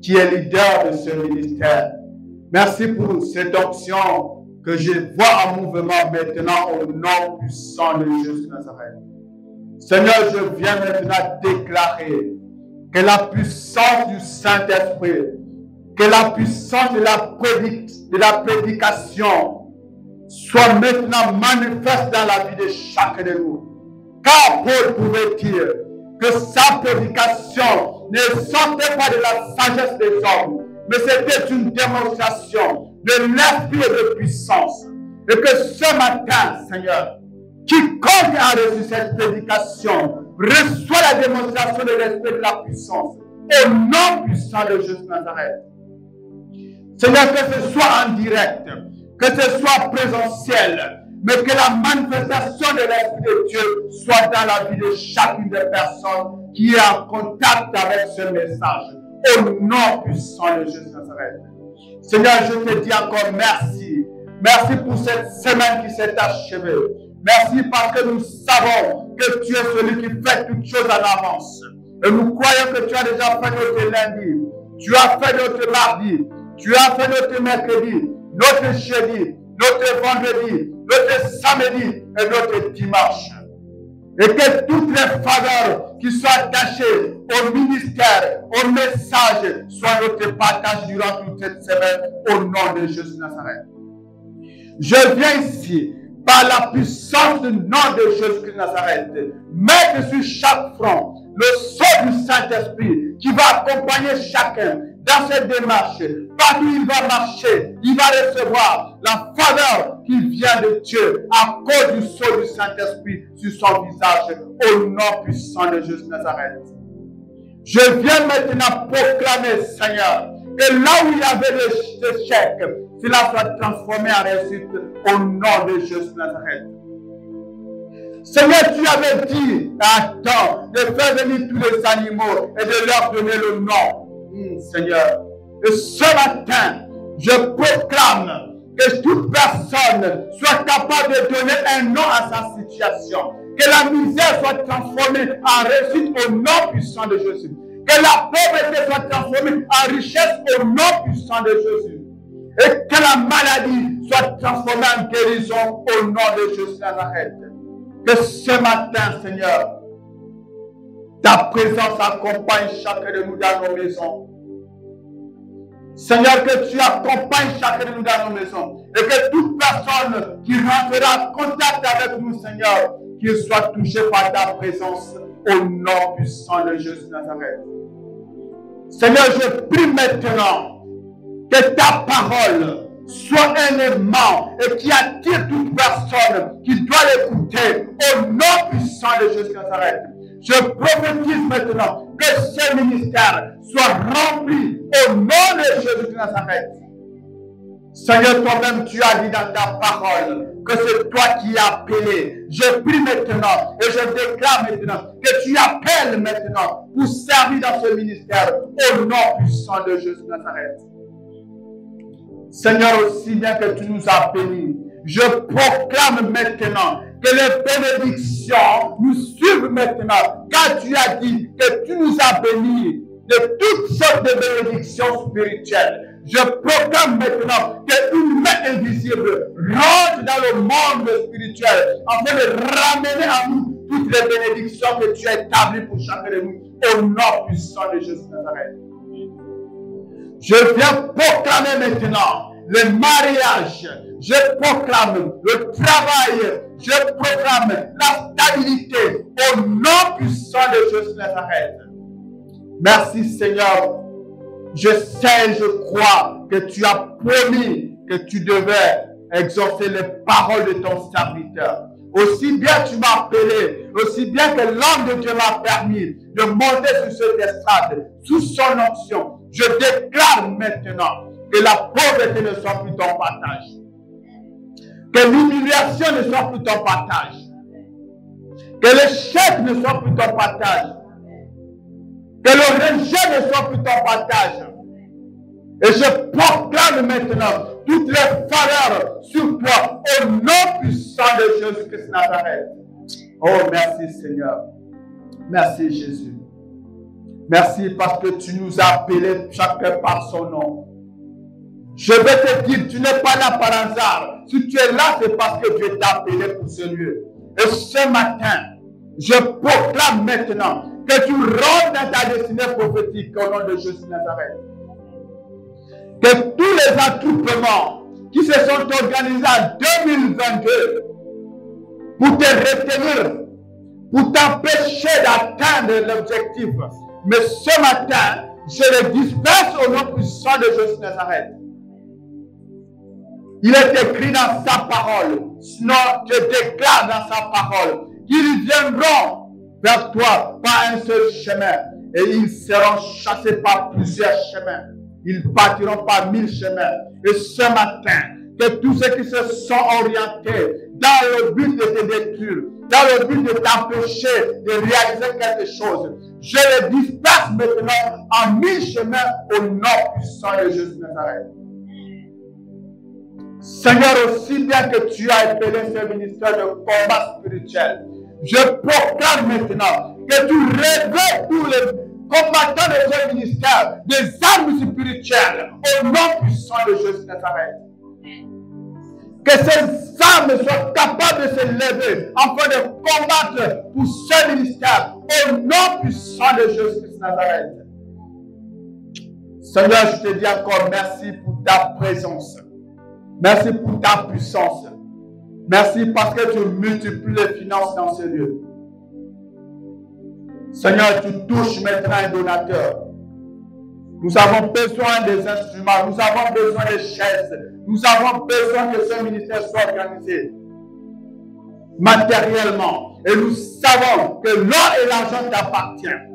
qui est leader de ce ministère. Merci pour cette option que je vois en mouvement maintenant au nom puissant de Jésus de Nazareth. Seigneur, je viens maintenant déclarer que la puissance du Saint-Esprit, que la puissance de la prédication soit maintenant manifeste dans la vie de chacun de nous. Car Paul pouvait dire que sa prédication ne sortait pas de la sagesse des hommes, mais c'était une démonstration de l'esprit et de puissance. Et que ce matin, Seigneur, quiconque a reçu cette prédication reçoit la démonstration de l'esprit et de la puissance. Au nom puissant de Jésus de Nazareth. Seigneur, que ce soit en direct, que ce soit présentiel, mais que la manifestation de l'Esprit de Dieu soit dans la vie de chacune des personnes qui est en contact avec ce message. Au nom puissant de Jésus de Nazareth. Seigneur, je te dis encore merci. Merci pour cette semaine qui s'est achevée. Merci parce que nous savons que tu es celui qui fait toutes choses en avance. Et nous croyons que tu as déjà fait notre lundi, tu as fait notre mardi, tu as fait notre mercredi, notre jeudi, notre vendredi, notre samedi et notre dimanche. Et que toutes les faveurs qui sont attachées au ministère, au message, soient notre partage durant toute cette semaine au nom de Jésus de Nazareth. Je viens ici par la puissance du nom de Jésus de Nazareth, mettre sur chaque front le sceau du Saint-Esprit qui va accompagner chacun dans cette démarche. Partout où il va marcher, il va recevoir la faveur qui vient de Dieu à cause du sceau du Saint-Esprit sur son visage au nom puissant de Jésus de Nazareth. Je viens maintenant proclamer, Seigneur, que là où il y avait l'échec, cela soit transformé en réussite au nom de Jésus de Nazareth. Seigneur, tu avais dit à Adam de faire venir tous les animaux et de leur donner le nom. Seigneur, et ce matin, je proclame que toute personne soit capable de donner un nom à sa situation. Que la misère soit transformée en réussite au nom puissant de Jésus. Que la pauvreté soit transformée en richesse au nom puissant de Jésus. Et que la maladie soit transformée en guérison au nom de Jésus de Nazareth. Que ce matin, Seigneur, ta présence accompagne chacun de nous dans nos maisons. Seigneur, que tu accompagnes chacun de nous dans nos maisons. Et que toute personne qui rentrera en contact avec nous, Seigneur, qu'il soit touché par ta présence au nom puissant de Jésus de Nazareth. Seigneur, je prie maintenant que ta parole soit un aimant et qui attire toute personne qui doit l'écouter au nom puissant de Jésus de Nazareth. Je prophétise maintenant que ce ministère soit rempli au nom de Jésus de Nazareth. Seigneur, toi-même, tu as dit dans ta parole que c'est toi qui as appelé. Je prie maintenant et je déclare maintenant que tu appelles maintenant pour servir dans ce ministère au nom puissant de Jésus de Nazareth. Seigneur, aussi bien que tu nous as bénis, je proclame maintenant que les bénédictions nous suivent maintenant, car tu as dit que tu nous as bénis de toutes sortes de bénédictions spirituelles. Je proclame maintenant qu'une main invisible rentre dans le monde spirituel afin de ramener à nous toutes les bénédictions que tu as établies pour chacun de nous au nom puissant de Jésus de Nazareth. Je viens proclamer maintenant le mariage, je proclame le travail, je proclame la stabilité au nom puissant de Jésus de Nazareth. Merci Seigneur. Je sais, je crois que tu as promis que tu devais exaucer les paroles de ton serviteur. Aussi bien tu m'as appelé, aussi bien que l'homme de Dieu m'a permis de monter sur cette estrade, sous son onction. Je déclare maintenant que la pauvreté ne soit plus ton partage. Que l'humiliation ne soit plus ton partage. Que l'échec ne soit plus ton partage. Que le rejet ne soit plus ton partage. Et je proclame maintenant toutes les faveurs sur toi au nom puissant de Jésus-Christ Nazareth. Oh, merci Seigneur. Merci Jésus. Merci parce que tu nous as appelés chacun par son nom. Je vais te dire, tu n'es pas là par hasard. Si tu es là, c'est parce que Dieu t'a appelé pour ce lieu. Et ce matin, je proclame maintenant que tu rentres dans ta destinée prophétique au nom de Jésus Nazareth. Que tous les attroupements qui se sont organisés en 2022 pour te retenir, pour t'empêcher d'atteindre l'objectif, mais ce matin, je les disperse au nom puissant de Jésus Nazareth. Il est écrit dans sa parole, sinon je déclare dans sa parole, qu'ils viendront vers toi par un seul chemin et ils seront chassés par plusieurs chemins. Ils partiront par 1000 chemins. Et ce matin, que tous ceux qui se sont orientés dans le but de te détruire, dans le but de t'empêcher de réaliser quelque chose, je les disperse maintenant en 1000 chemins au nom puissant de Jésus de Nazareth. Seigneur, aussi bien que tu as appelé ce ministère de combat spirituel, je proclame maintenant que tu réveilles tous les combattants de ce ministère des armes spirituelles au nom puissant de Jésus de Nazareth. Que ces armes soient capables de se lever afin de combattre pour ce ministère au nom puissant de Jésus de Nazareth. Seigneur, je te dis encore merci pour ta présence. Merci pour ta puissance. Merci parce que tu multiplies les finances dans ce lieu. Seigneur, tu touches maintenant un donateur. Nous avons besoin des instruments, nous avons besoin des chaises, nous avons besoin que ce ministère soit organisé matériellement. Et nous savons que l'or et l'argent t'appartiennent.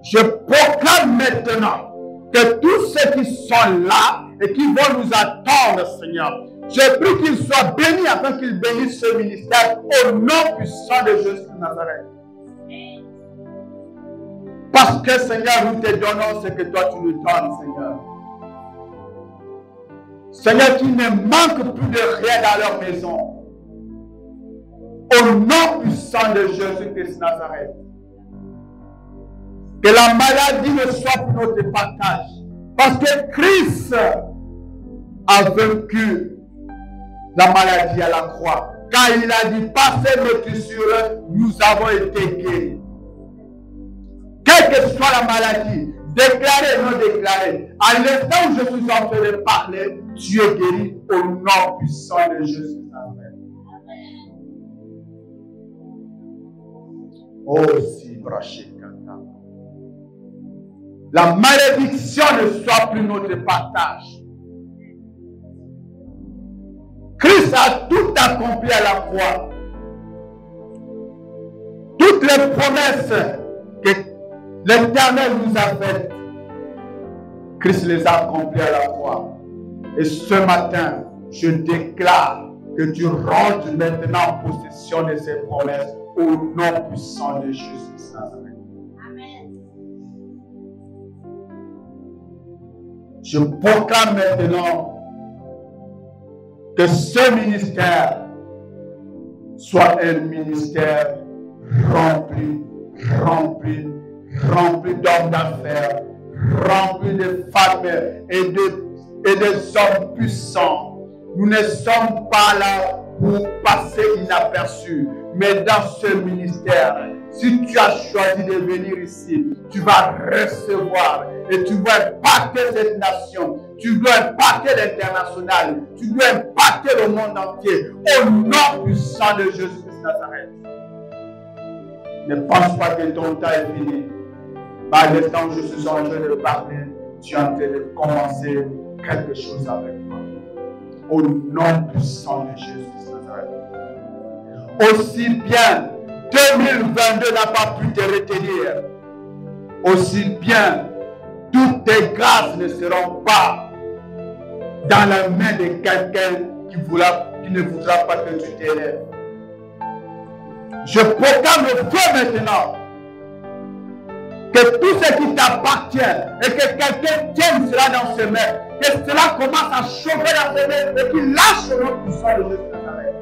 Je proclame maintenant que tous ceux qui sont là et qui vont nous attendre, Seigneur, je prie qu'ils soient bénis afin qu'ils bénissent ce ministère au nom puissant de Jésus de Nazareth. Parce que, Seigneur, nous te donnons ce que toi tu nous donnes, Seigneur. Seigneur, qu'il ne manque plus de rien dans leur maison. Au nom puissant de Jésus-Christ de Nazareth. Que la maladie ne soit plus notre partage. Parce que Christ a vaincu la maladie à la croix. Quand il a dit, passez nos tissures, nous avons été guéris. Quelle que soit la maladie, déclarée ou non déclarée, à l'instant où je suis en train de parler, tu es guéri au nom puissant de Jésus. Oh, si braché. La malédiction ne soit plus notre partage. Christ a tout accompli à la croix. Toutes les promesses que l'Éternel nous a faites, Christ les a accomplies à la croix. Et ce matin, je déclare que tu rentres maintenant en possession de ces promesses au nom puissant de Jésus. Amen. Je proclame maintenant que ce ministère soit un ministère rempli d'hommes d'affaires, rempli de femmes et des hommes puissants. Nous ne sommes pas là pour passer inaperçus, mais dans ce ministère, si tu as choisi de venir ici, tu vas recevoir et tu vas impacter cette nation, tu dois impacter l'international, tu dois impacter le monde entier au nom puissant de Jésus-Christ de Nazareth. Ne pense pas que ton temps est fini. Par le temps où je suis en train de parler, tu es en train de commencer quelque chose avec moi. Au nom puissant de Jésus-Christ de Nazareth. Aussi bien 2022 n'a pas pu te retenir, aussi bien toutes tes grâces ne seront pas dans la main de quelqu'un qui ne voudra pas que tu t'élèves. Je proclame le feu maintenant. Que tout ce qui t'appartient et que quelqu'un tienne cela dans ses mains, que cela commence à chauffer dans ses mains et qu'il lâche le nom puissant de Jésus de Nazareth.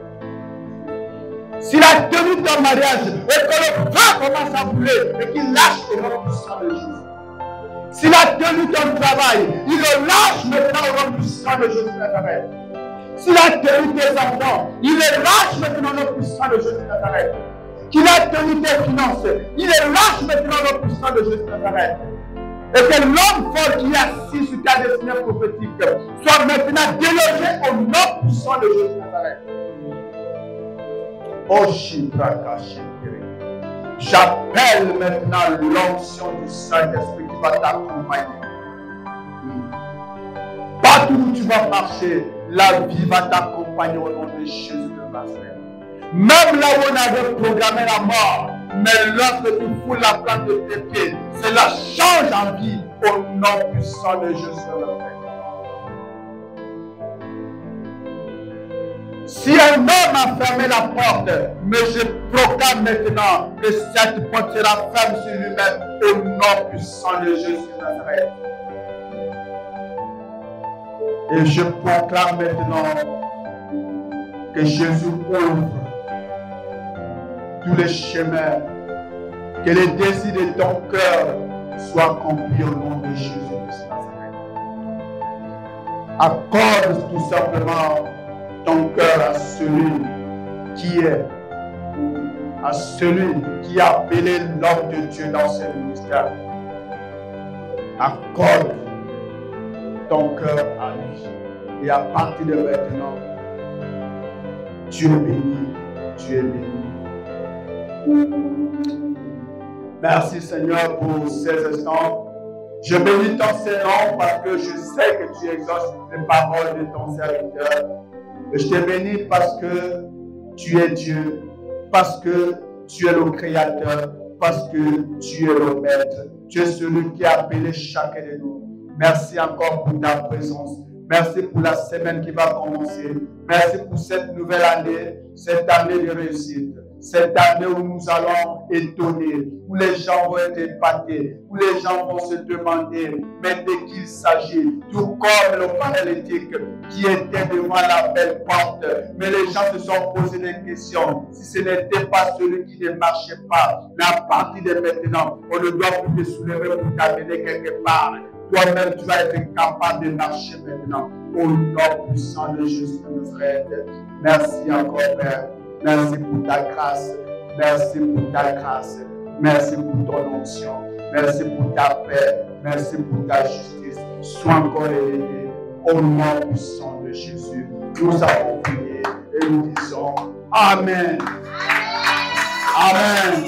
S'il a tenu ton mariage et que le feu commence à brûler et qu'il lâche le nom puissant de Jésus. S'il a tenu ton travail, il le lâche maintenant au nom puissant de Jésus de Nazareth. S'il a tenu tes enfants, il les lâche maintenant au nom puissant de Jésus de Nazareth. Qu'il a tenu tes finances, il les lâche maintenant au nom puissant de Jésus de Nazareth. Et que l'homme fort qui est assis sur ta destinée prophétique soit maintenant délogé au nom puissant de Jésus de Nazareth. Oh Shibraka Shikiri. J'appelle maintenant l'onction du Saint-Esprit qui va t'accompagner. Partout où tu vas marcher, la vie va t'accompagner au nom de Jésus de Nazareth. Même là où on avait programmé la mort, mais lorsque tu foules la plante de tes pieds, cela change en vie au nom puissant de Jésus de Nazareth. Si un homme a fermé la porte, mais je proclame maintenant que cette porte sera ferme sur lui-même au nom puissant de Jésus de Nazareth. Et je proclame maintenant que Jésus ouvre tous les chemins, que les désirs de ton cœur soient accomplis au nom de Jésus de Nazareth. Accorde tout simplement ton cœur à celui qui est, à celui qui a appelé l'homme de Dieu dans ce ministère. Accorde ton cœur à lui. Et à partir de maintenant, tu es béni, tu es béni. Merci Seigneur pour ces instants. Je bénis ton Seigneur parce que je sais que tu exauces les paroles de ton serviteur. Et je te bénis parce que tu es Dieu, parce que tu es le Créateur, parce que tu es le Maître. Tu es celui qui a appelé chacun de nous. Merci encore pour ta présence. Merci pour la semaine qui va commencer. Merci pour cette nouvelle année, cette année de réussite. Cette année où nous allons étonner, où les gens vont être épatés, où les gens vont se demander, mais de qui il s'agit. Tout comme le paralytique qui était devant la belle porte, mais les gens se sont posé des questions. Si ce n'était pas celui qui ne marchait pas, mais à partir de maintenant, on ne doit plus te soulever pour t'amener quelque part. Toi-même, tu vas être capable de marcher maintenant. Au nom puissant de Jésus de Nazareth. Merci encore, Père. Merci pour ta grâce. Merci pour ta grâce. Merci pour ton onction. Merci pour ta paix. Merci pour ta justice. Sois encore élevé au nom puissant de Jésus. Nous avons prié et nous disons Amen. Amen.